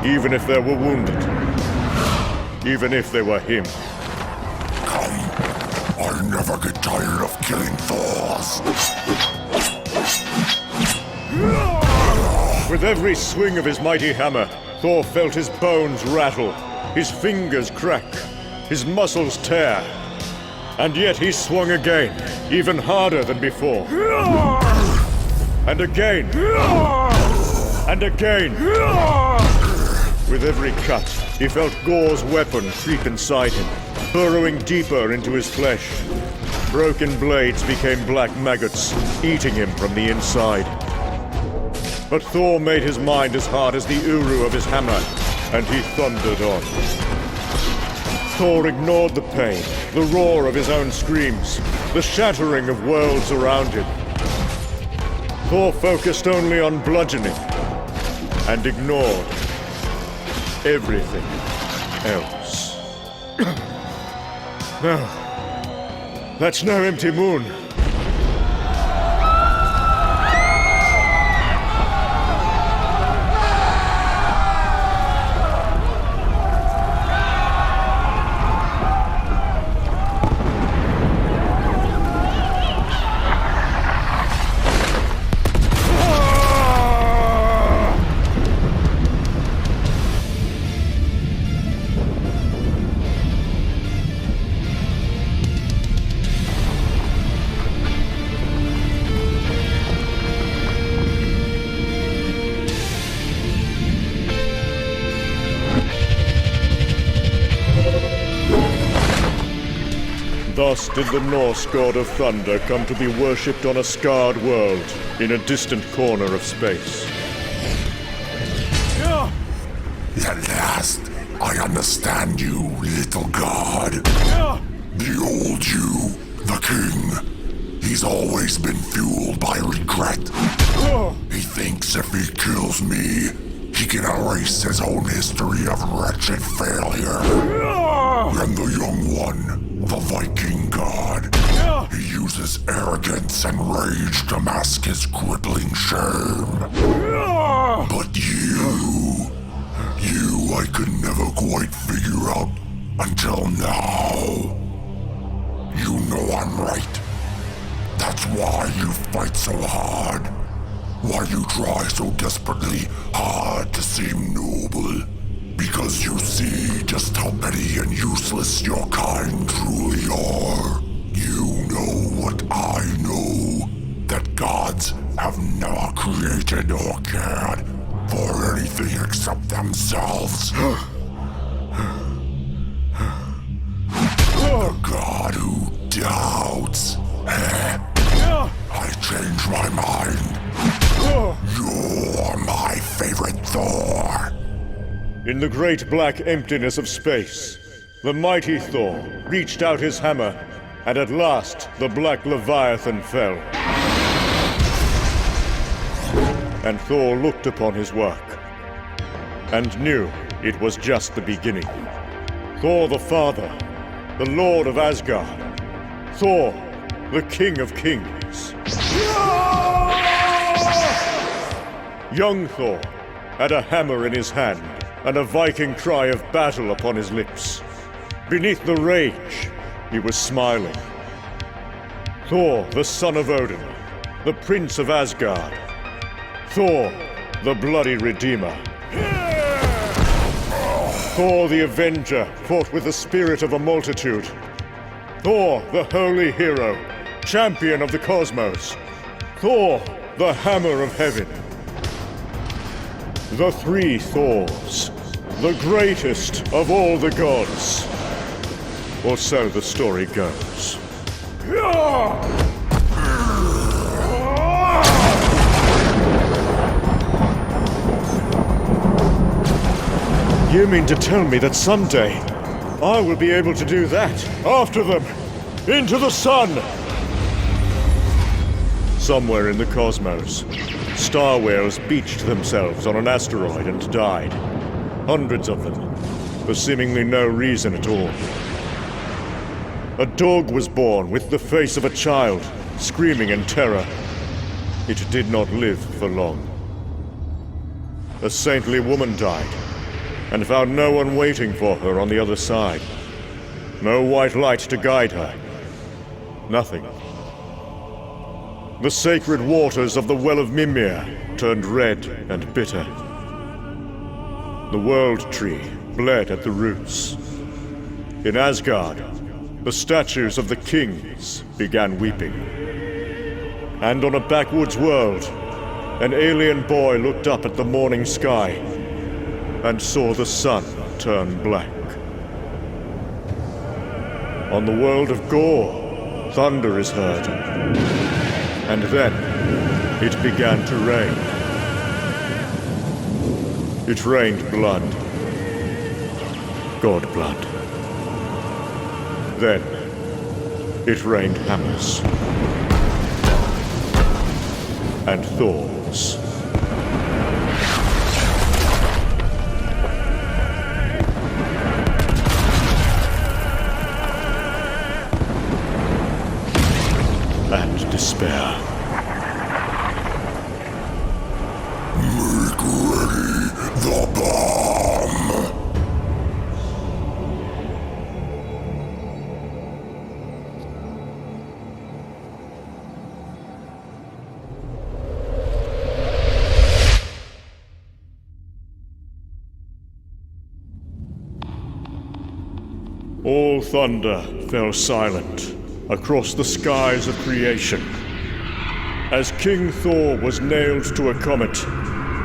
S5: Even if they were wounded. Even if they were him.
S1: Come. I'll never get tired of killing Thors.
S5: With every swing of his mighty hammer, Thor felt his bones rattle, his fingers crack, his muscles tear. And yet he swung again, even harder than before. And again. And again. With every cut, he felt Gorr's weapon creep inside him, burrowing deeper into his flesh. Broken blades became black maggots, eating him from the inside. But Thor made his mind as hard as the uru of his hammer, and he thundered on. Thor ignored the pain, the roar of his own screams, the shattering of worlds around him. Thor focused only on bludgeoning, and ignored everything else. No. That's no empty moon. Thus did the Norse god of thunder come to be worshipped on a scarred world in a distant corner of space.
S1: At last, I understand you, little god. The old you, the king, he's always been fueled by regret. He thinks if he kills me, he can erase his own history of wretched failure. And the young one, the Viking god, he uses arrogance and rage to mask his crippling shame. But you I could never quite figure out until now. You know I'm right. That's why you fight so hard. Why you try so desperately hard to seem noble. Because you see just how petty and useless your kind truly are. You know what I know. That gods have never created or cared for anything except themselves. The god who doubts. I changed my mind. You're my favorite Thor.
S5: In the great black emptiness of space, the mighty Thor reached out his hammer, and at last the black Leviathan fell. And Thor looked upon his work, and knew it was just the beginning. Thor the Father, the Lord of Asgard, Thor, the King of Kings. Young Thor had a hammer in his hand, and a Viking cry of battle upon his lips. Beneath the rage, he was smiling. Thor, the son of Odin, the Prince of Asgard. Thor, the bloody Redeemer. Thor, the Avenger, fought with the spirit of a multitude. Thor, the holy hero, champion of the cosmos. Thor, the hammer of heaven. The three Thors, the greatest of all the gods. Or so the story goes. You mean to tell me that someday I will be able to do that? After them! Into the sun! Somewhere in the cosmos, star whales beached themselves on an asteroid and died. Hundreds of them, for seemingly no reason at all. A dog was born with the face of a child, screaming in terror. It did not live for long. A saintly woman died, and found no one waiting for her on the other side. No white light to guide her. Nothing. The sacred waters of the Well of Mimir turned red and bitter. The World Tree bled at the roots. In Asgard, the statues of the kings began weeping. And on a backwoods world, an alien boy looked up at the morning sky and saw the sun turn black. On the world of Gorr, thunder is heard. And then, it began to rain. It rained blood. God blood. Then, it rained hammers. And Thors. And despair.
S1: Make ready the bomb!
S5: All thunder fell silent across the skies of creation, as King Thor was nailed to a comet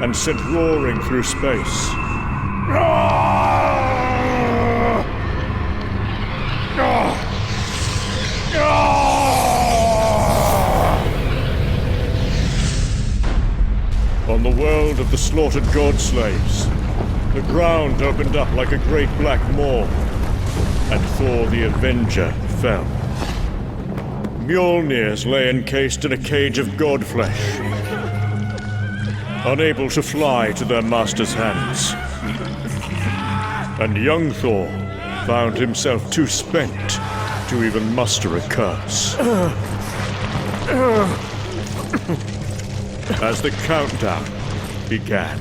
S5: and sent roaring through space. On the world of the slaughtered god slaves, the ground opened up like a great black maw, and Thor the Avenger fell. Mjolnirs lay encased in a cage of god flesh, unable to fly to their master's hands. And young Thor found himself too spent to even muster a curse. As the countdown began.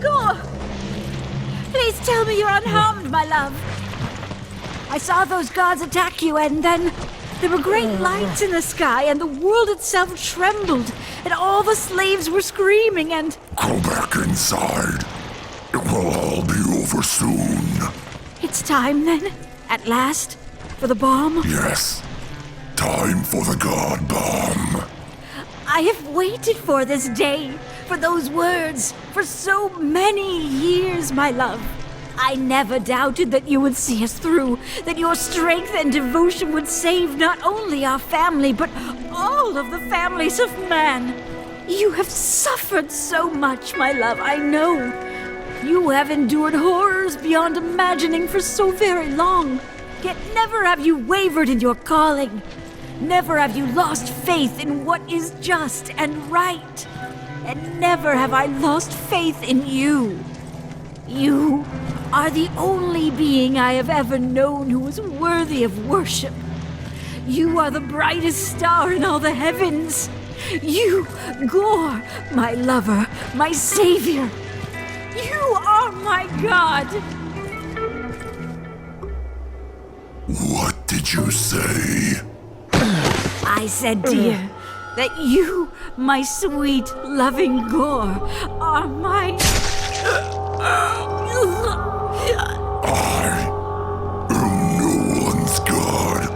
S9: Gorr! Please tell me you're unharmed, my love. I saw those guards attack you, and then there were great lights in the sky, and the world itself trembled, and all the slaves were screaming, and...
S7: Go back inside. It will all be over soon.
S9: It's time, then? At last? For the bomb?
S7: Yes. Time for the Godbomb.
S9: I have waited for this day, for those words, for so many years, my love. I never doubted that you would see us through, that your strength and devotion would save not only our family, but all of the families of man. You have suffered so much, my love, I know. You have endured horrors beyond imagining for so very long. Yet never have you wavered in your calling. Never have you lost faith in what is just and right. And never have I lost faith in you. You are the only being I have ever known who is worthy of worship. You are the brightest star in all the heavens. You, Gorr, my lover, my savior. You are my God.
S7: What did you say?
S9: I said, dear, that you, my sweet, loving Gorr, are my...
S7: I am no one's God.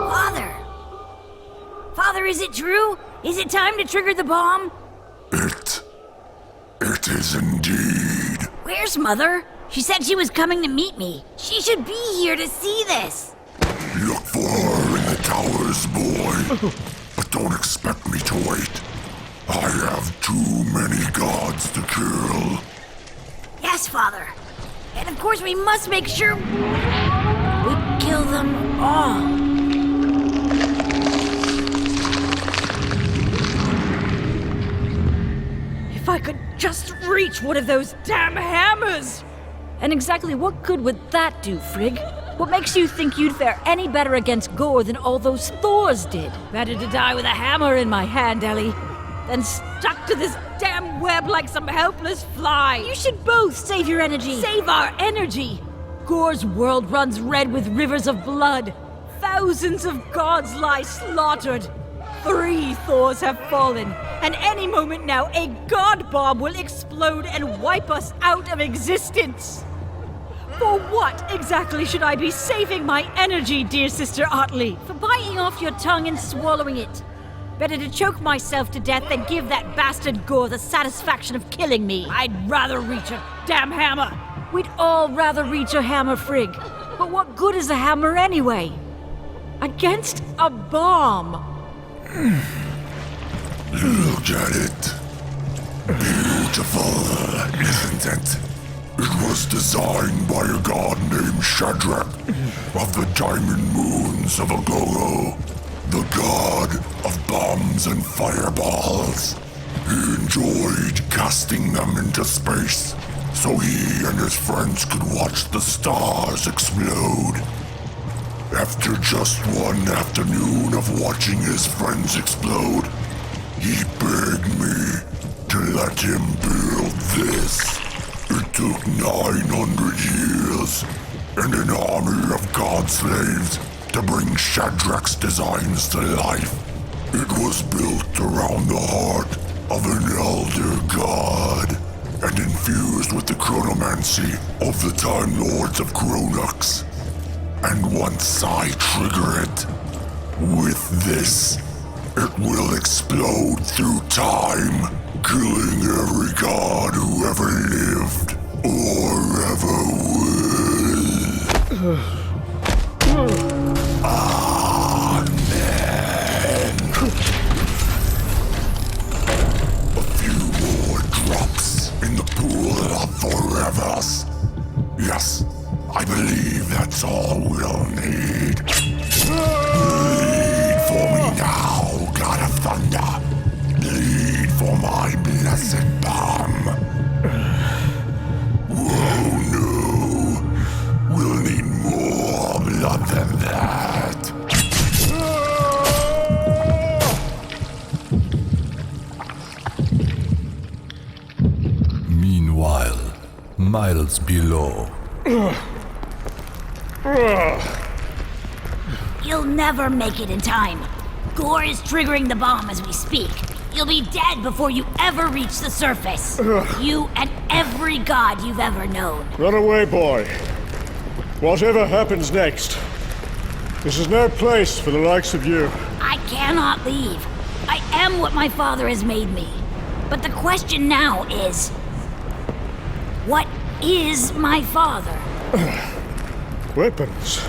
S9: Father! Father, is it true? Is it time to trigger the bomb?
S7: It is indeed.
S9: Where's Mother? She said she was coming to meet me. She should be here to see this.
S7: Look for her in the towers, boy. But don't expect me to wait. I have too many gods to kill.
S9: Yes, Father. And of course we must make sure we kill them all. If I could just reach one of those damn hammers! And exactly what good would that do, Frigg? What makes you think you'd fare any better against Gorr than all those Thors did? Better to die with a hammer in my hand, Ellie, than stuck to this damn web like some helpless fly. You should both save your energy. Save our energy! Gorr's world runs red with rivers of blood. Thousands of gods lie slaughtered. 3 Thors have fallen, and any moment now a god bomb will explode and wipe us out of existence. For what exactly should I be saving my energy, dear Sister Otley? For biting off your tongue and swallowing it. Better to choke myself to death than give that bastard Gorr the satisfaction of killing me. I'd rather reach a damn hammer. We'd all rather reach a hammer, Frigg. But what good is a hammer anyway? Against a bomb.
S7: Look at it. Beautiful, isn't it? It was designed by a god named Shadrak of the Diamond Moons of Agolo, the god of bombs and fireballs. He enjoyed casting them into space so he and his friends could watch the stars explode. After just one afternoon of watching his friends explode, he begged me to let him build this. It took 900 years and an army of god slaves to bring Shadrak's designs to life. It was built around the heart of an elder god and infused with the chronomancy of the Time Lords of Cronucks. And once I trigger it, with this, it will explode through time, killing every god who ever lived or ever will. Amen.
S1: miles below.
S9: You'll never make it in time. Gorr is triggering the bomb as we speak. You'll be dead before you ever reach the surface. You and every god you've ever known.
S5: Run away, boy. Whatever happens next, this is no place for the likes of you.
S9: I cannot leave. I am what my father has made me. But the question now is, what is my father?
S5: Weapons.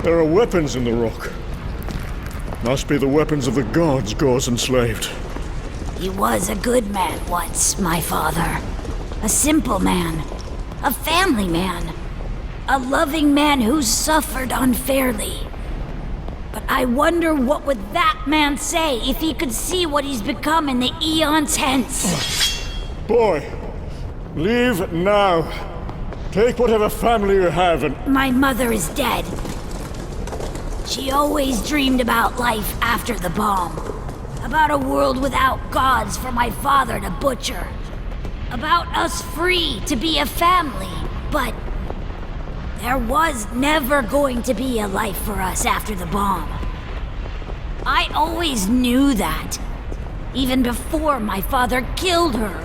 S5: There are weapons in the rock. Must be the weapons of the gods Gorr's enslaved.
S9: He was a good man once, my father. A simple man. A family man. A loving man who suffered unfairly. But I wonder what would that man say if he could see what he's become in the eons hence.
S5: Boy, leave now. Take whatever family you have and...
S9: My mother is dead. She always dreamed about life after the bomb. About a world without gods for my father to butcher. About us free to be a family. But there was never going to be a life for us after the bomb. I always knew that. Even before my father killed her.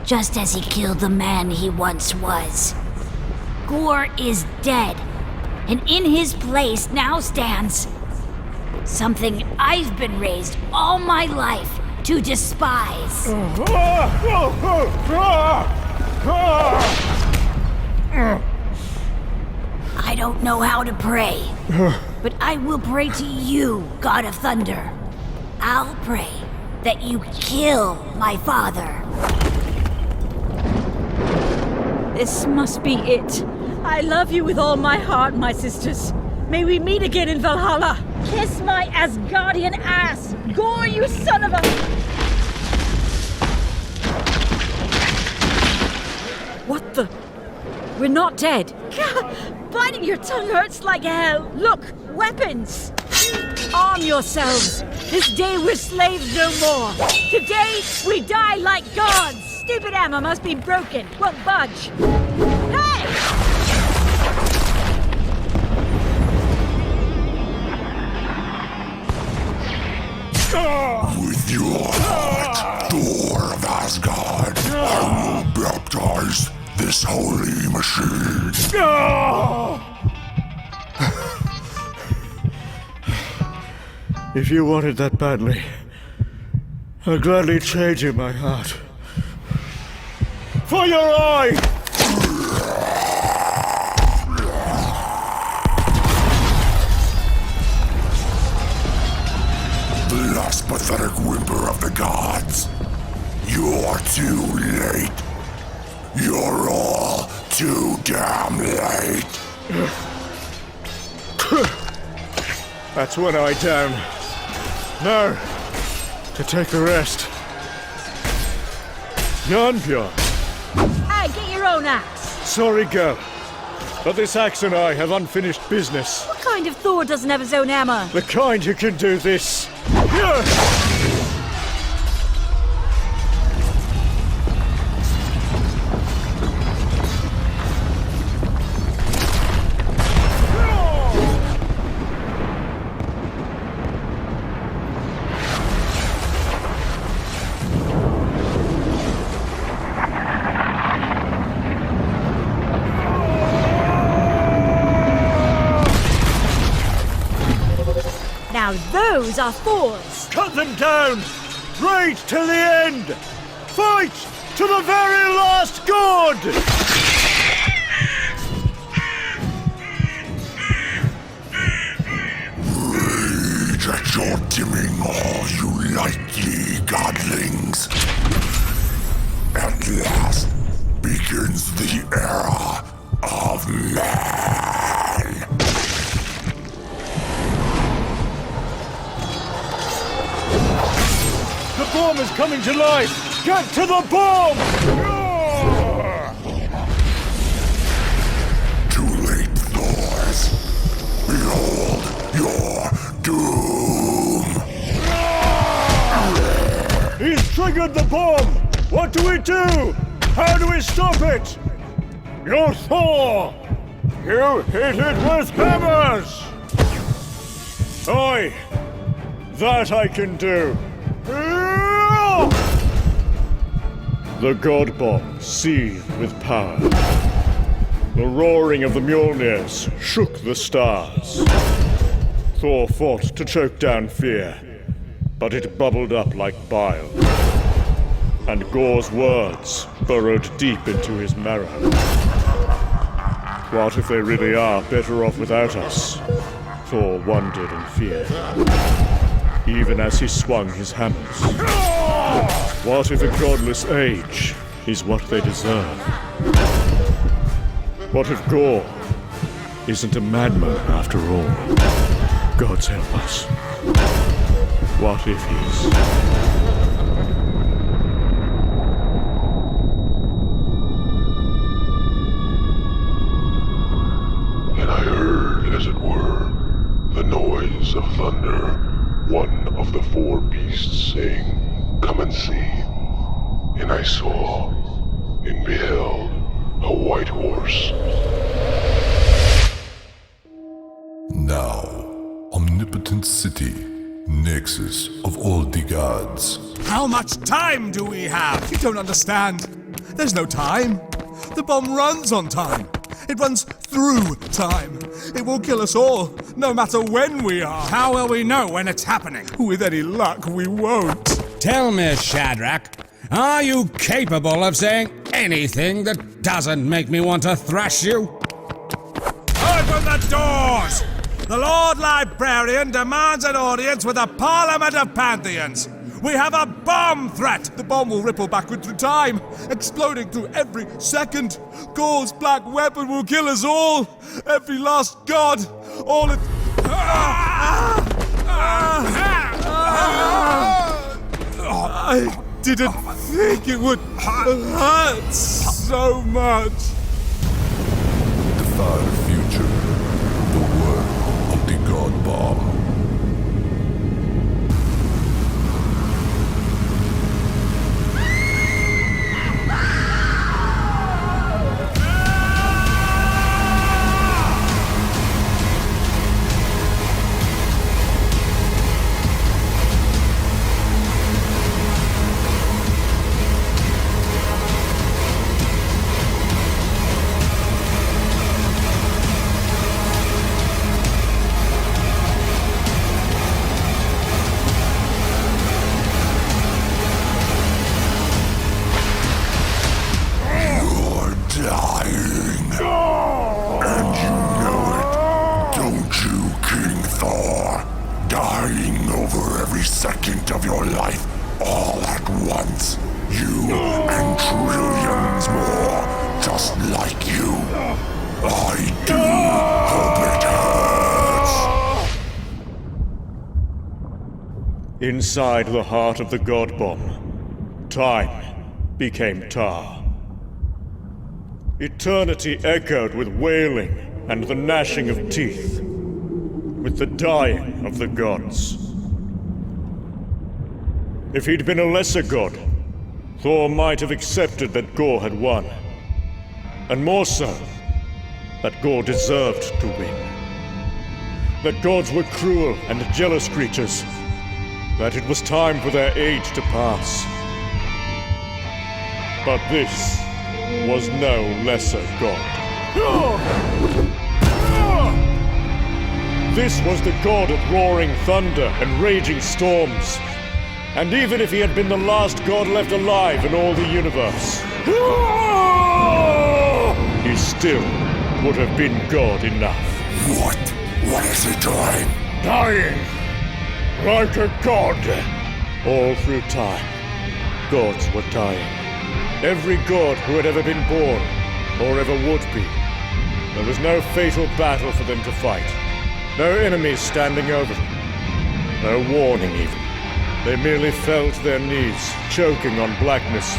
S9: Just as he killed the man he once was. Gorr is dead. And in his place now stands something I've been raised all my life to despise. I don't know how to pray, but I will pray to you, God of Thunder. I'll pray that you kill my father.
S10: This must be it. I love you with all my heart, my sisters. May we meet again in Valhalla. Kiss my Asgardian ass! Gorr, you son of a... What the... We're not dead. Biting your tongue hurts like hell. Look, weapons! Arm yourselves. This day we're slaves no more. Today we die like gods. Stupid hammer must be broken. Won't budge. Hey!
S7: With your heart, Thor of Asgard, I will baptize this holy machine.
S5: If you wanted that badly, I'll gladly trade you my heart. For your eye!
S7: The last pathetic whimper of the gods. You're too late. You're all too damn late.
S5: That's one eye down. Now, to take the rest. Jarnbjorn.
S10: Hey, get your own axe.
S5: Sorry, girl. But this axe and I have unfinished business.
S10: What kind of Thor doesn't have his own hammer?
S5: The kind who can do this.
S10: Now those are Thors.
S5: Cut them down! Right till the end! Fight to the very last god!
S7: Rage at your dimming all, you lightly godlings. At last begins the era of man.
S5: The bomb is coming to life! Get to the bomb!
S7: Too late, Thors. Behold your doom.
S5: He's triggered the bomb! What do we do? How do we stop it? You're Thor! You hit it with hammers! Aye, that I can do. The Godbomb seethed with power. The roaring of the Mjolnirs shook the stars. Thor fought to choke down fear, but it bubbled up like bile. And Gorr's words burrowed deep into his marrow. What if they really are better off without us? Thor wondered in fear, even as he swung his hammers. What if a godless age is what they deserve? What if Gorr isn't a madman after all? Gods help us. What if he's...
S1: And I heard, as it were, the noise of thunder, one of the four beasts saying, "Come and see." And I saw and beheld a white horse. Now, omnipotent city, nexus of all the gods.
S8: How much time do we have? You don't understand. There's no time. The bomb runs on time. It runs through time. It will kill us all, no matter when we are.
S6: How will we know when it's happening?
S8: With any luck, we won't.
S6: Tell me, Shadrak, are you capable of saying anything that doesn't make me want to thrash you? Open the doors! The Lord Librarian demands an audience with a parliament of pantheons. We have a bomb threat!
S8: The bomb will ripple backward through time, exploding through every second. Gorr's black weapon will kill us all. Every last god. All it... I didn't think it would hurt so much.
S1: The far future. The world of the Godbomb. Second of your life, all at once. You and trillions more, just like you. I do hope it hurts.
S5: Inside the heart of the Godbomb, time became tar. Eternity echoed with wailing and the gnashing of teeth, with the dying of the gods. If he'd been a lesser god, Thor might have accepted that Gorr had won. And more so, that Gorr deserved to win. That gods were cruel and jealous creatures. That it was time for their age to pass. But this was no lesser god. This was the god of roaring thunder and raging storms. And even if he had been the last god left alive in all the universe, he still would have been god enough.
S1: What? What is he doing?
S5: Dying! Like a god! All through time, gods were dying. Every god who had ever been born, or ever would be. There was no fatal battle for them to fight. No enemies standing over them. No warning even. They merely felt their knees, choking on blackness,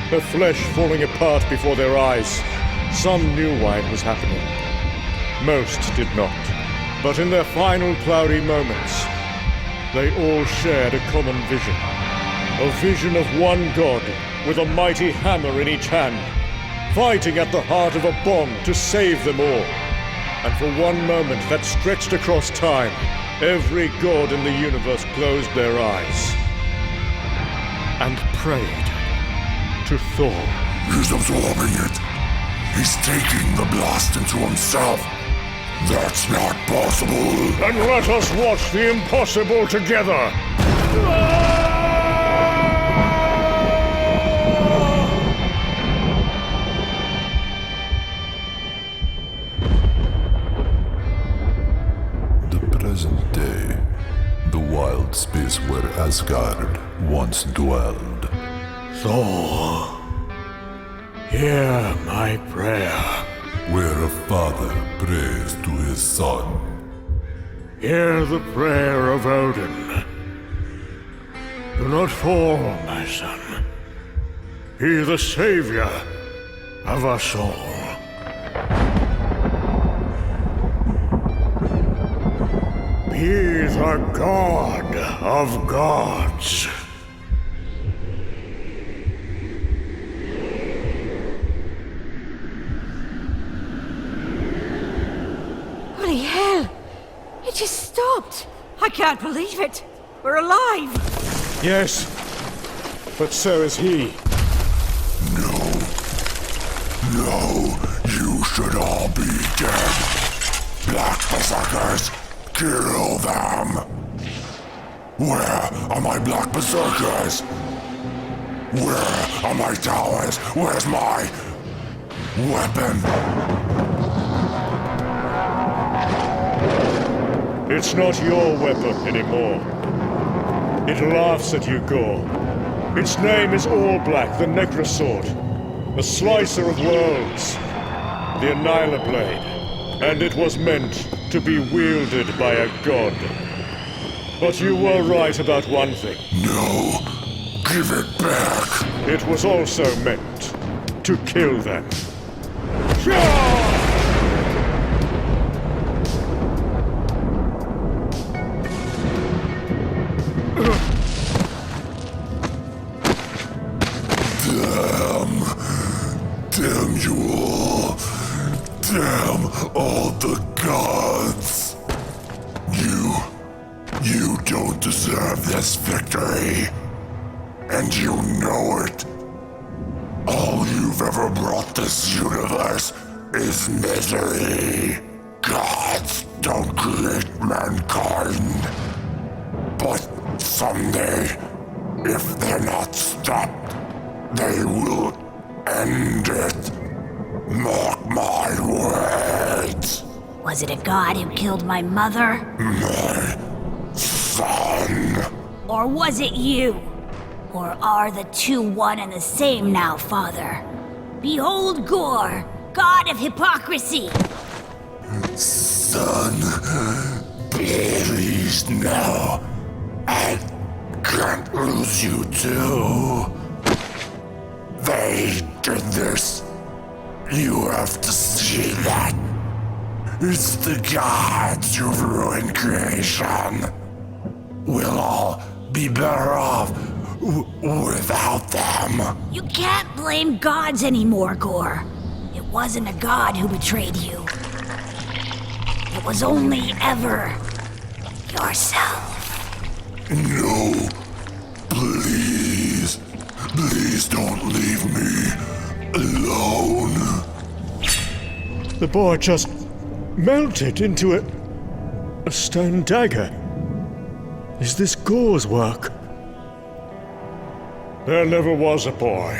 S5: their flesh falling apart before their eyes. Some knew why it was happening. Most did not. But in their final cloudy moments, they all shared a common vision. A vision of one god with a mighty hammer in each hand, fighting at the heart of a bomb to save them all. And for one moment that stretched across time, every god in the universe closed their eyes and prayed to Thor.
S1: He's absorbing it. He's taking the blast into himself. That's not possible.
S5: Then let us watch the impossible together.
S1: The present day, the wild space where Asgard once dwelled.
S5: Thor, hear my prayer.
S1: Where a father prays to his son.
S5: Hear the prayer of Odin. Do not fall, my son. Be the savior of us all. Be the god of gods.
S10: Holy hell! It just stopped! I can't believe it! We're alive!
S5: Yes, but so is he.
S1: No, you should all be dead. Black Berserkers, kill them. Where are my Black Berserkers? Where are my towers? Where's my weapon?
S5: It's not your weapon anymore. It laughs at you, Gorr. Its name is All Black, the Necrosword, the Slicer of Worlds, the Annihilar Blade, and it was meant to be wielded by a god. But you were right about one thing.
S1: No, give it back.
S5: It was also meant to kill them.
S1: Damn you all. Damn all the gods. You don't deserve this victory. And you know it. All you've ever brought this universe is misery. Gods don't create mankind. But someday, if they're not stopped, they will end it. Mark my words.
S2: Was it a god who killed my mother?
S1: My son.
S2: Or was it you? Or are the two one and the same now, Father? Behold Gorr, god of hypocrisy!
S1: Son, please no. I can't lose you too. They did this. You have to see that. It's the gods who've ruined creation. We'll all be better off without them.
S2: You can't blame gods anymore, Gorr. It wasn't a god who betrayed you. It was only ever yourself.
S1: No, please. Please don't leave me alone.
S5: The boar just melted into a stone dagger. Is this Gorr's work? There never was a boy.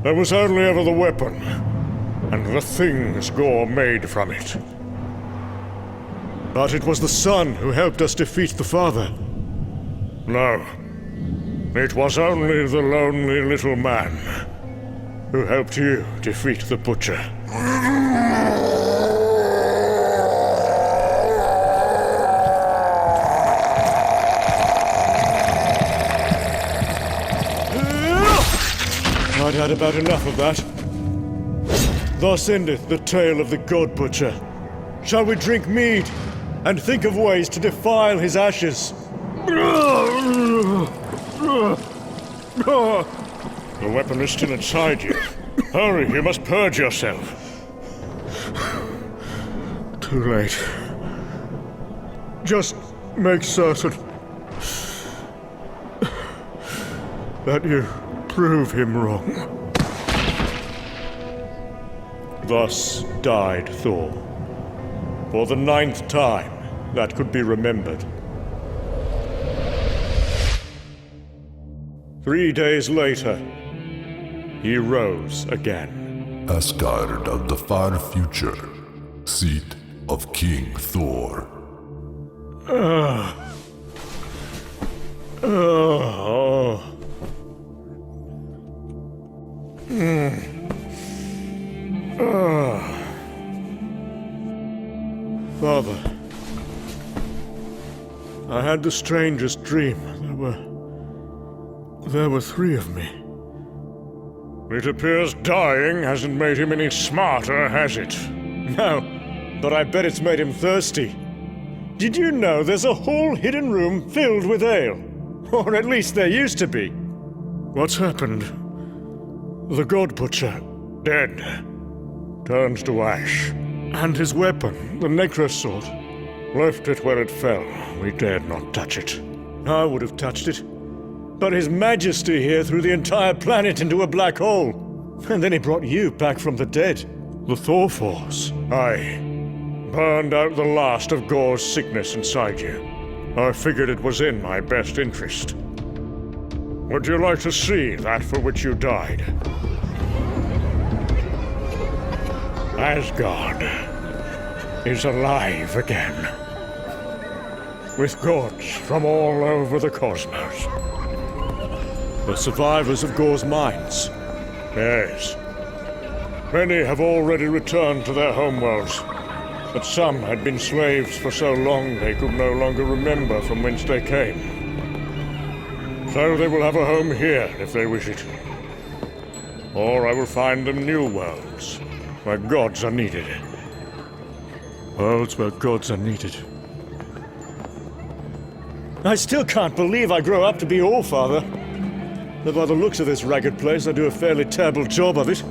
S5: There was only ever the weapon, and the things Gorr made from it. But it was the son who helped us defeat the father. No, it was only the lonely little man who helped you defeat the butcher. I'd had about enough of that. Thus endeth the tale of the God Butcher. Shall we drink mead and think of ways to defile his ashes? The weapon is still inside you. Hurry, you must purge yourself. Too late. Just make certain that you prove him wrong. Thus died Thor, for the 9th time that could be remembered. 3 days later, he rose again.
S1: Asgard of the far future, seat of King Thor.
S5: Father, I had the strangest dream. There were 3 of me. It appears dying hasn't made him any smarter, has it?
S11: No, but I bet it's made him thirsty. Did you know there's a whole hidden room filled with ale? Or at least there used to be.
S5: What's happened? The God Butcher, dead, turns to ash. And his weapon, the Necro sword, left it where it fell. We dared not touch it.
S11: I would have touched it. But His Majesty here threw the entire planet into a black hole. And then he brought you back from the dead.
S5: The Thor Force? Aye. Burned out the last of Gorr's sickness inside you. I figured it was in my best interest. Would you like to see that for which you died? Asgard is alive again. With gods from all over the cosmos.
S11: The survivors of Gorr's mines.
S5: Yes. Many have already returned to their homeworlds, but some had been slaves for so long they could no longer remember from whence they came. So they will have a home here if they wish it. Or I will find them new worlds, where gods are needed.
S11: Worlds where gods are needed. I still can't believe I grow up to be All-Father. Though by the looks of this ragged place, I do a fairly terrible job of it.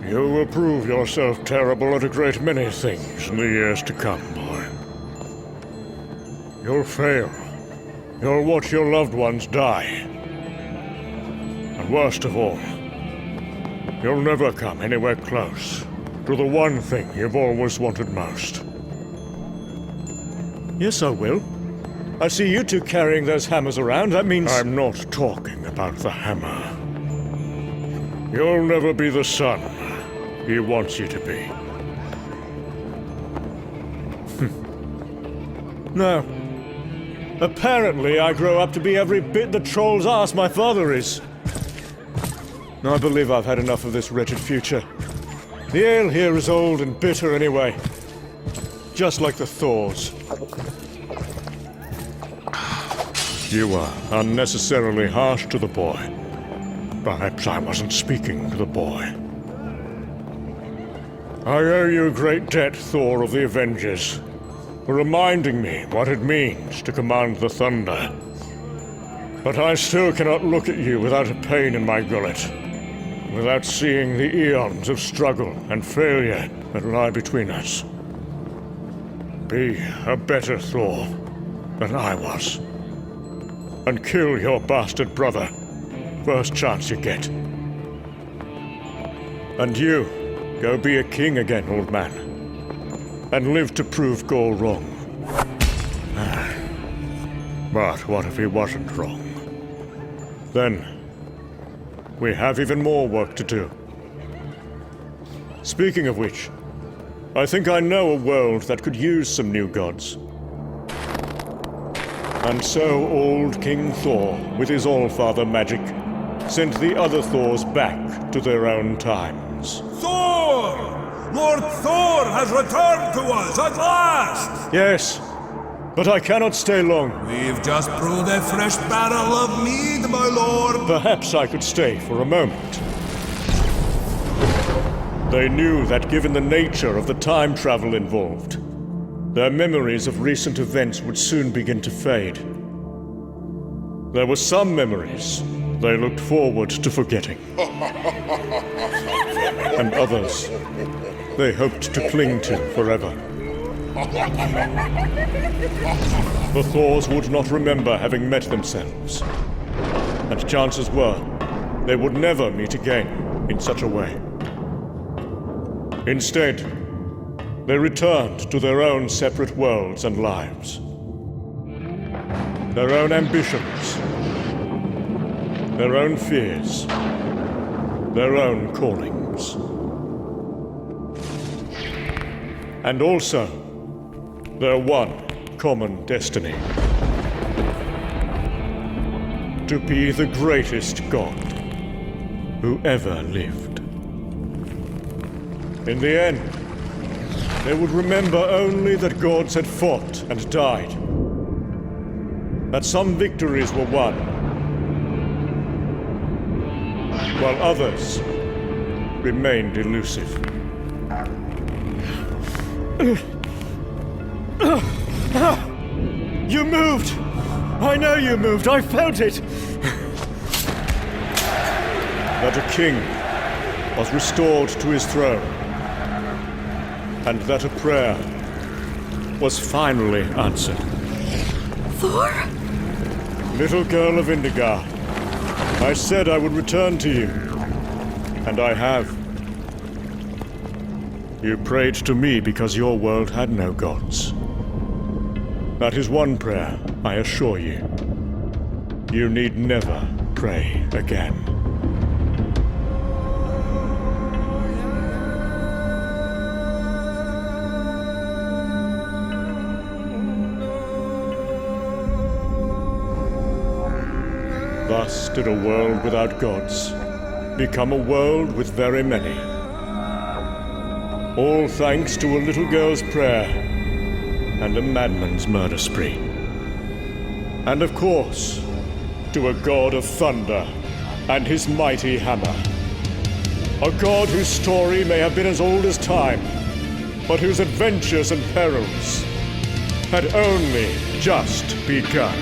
S5: You will prove yourself terrible at a great many things in the years to come, boy. You'll fail. You'll watch your loved ones die. And worst of all, you'll never come anywhere close to the one thing you've always wanted most.
S11: Yes, I will. I see you two carrying those hammers around. That means...
S5: I'm not talking about the hammer. You'll never be the son he wants you to be.
S11: No. Apparently, I grow up to be every bit the troll's ass my father is. I believe I've had enough of this wretched future. The ale here is old and bitter anyway. Just like the Thors.
S5: You are unnecessarily harsh to the boy. Perhaps I wasn't speaking to the boy. I owe you a great debt, Thor of the Avengers, for reminding me what it means to command the thunder. But I still cannot look at you without a pain in my gullet, without seeing the eons of struggle and failure that lie between us. Be a better Thor than I was. And kill your bastard brother, first chance you get.
S11: And you, go be a king again, old man. And live to prove Gorr wrong.
S5: But what if he wasn't wrong? Then, we have even more work to do.
S11: Speaking of which, I think I know a world that could use some new gods. And so old King Thor, with his All-Father magic, sent the other Thors back to their own times.
S6: Thor! Lord Thor has returned to us at last!
S11: Yes, but I cannot stay long.
S6: We've just brewed a fresh barrel of mead, my lord.
S11: Perhaps I could stay for a moment. They knew that given the nature of the time travel involved, their memories of recent events would soon begin to fade. There were some memories
S5: they looked forward to forgetting. And others they hoped to cling to forever. The Thors would not remember having met themselves, and chances were they would never meet again in such a way. Instead, they returned to their own separate worlds and lives. Their own ambitions, their own fears, their own callings. And also, their one common destiny. To be the greatest god who ever lived. In the end, they would remember only that gods had fought and died. That some victories were won, while others remained elusive.
S11: You moved! I know you moved! I felt it!
S5: That a king was restored to his throne, and that a prayer was finally answered.
S10: Thor?
S5: Little girl of Indigar, I said I would return to you, and I have. You prayed to me because your world had no gods. That is one prayer, I assure you. You need never pray again. Thus did a world without gods become a world with very many. All thanks to a little girl's prayer and a madman's murder spree. And of course, to a god of thunder and his mighty hammer. A god whose story may have been as old as time, but whose adventures and perils had only just begun.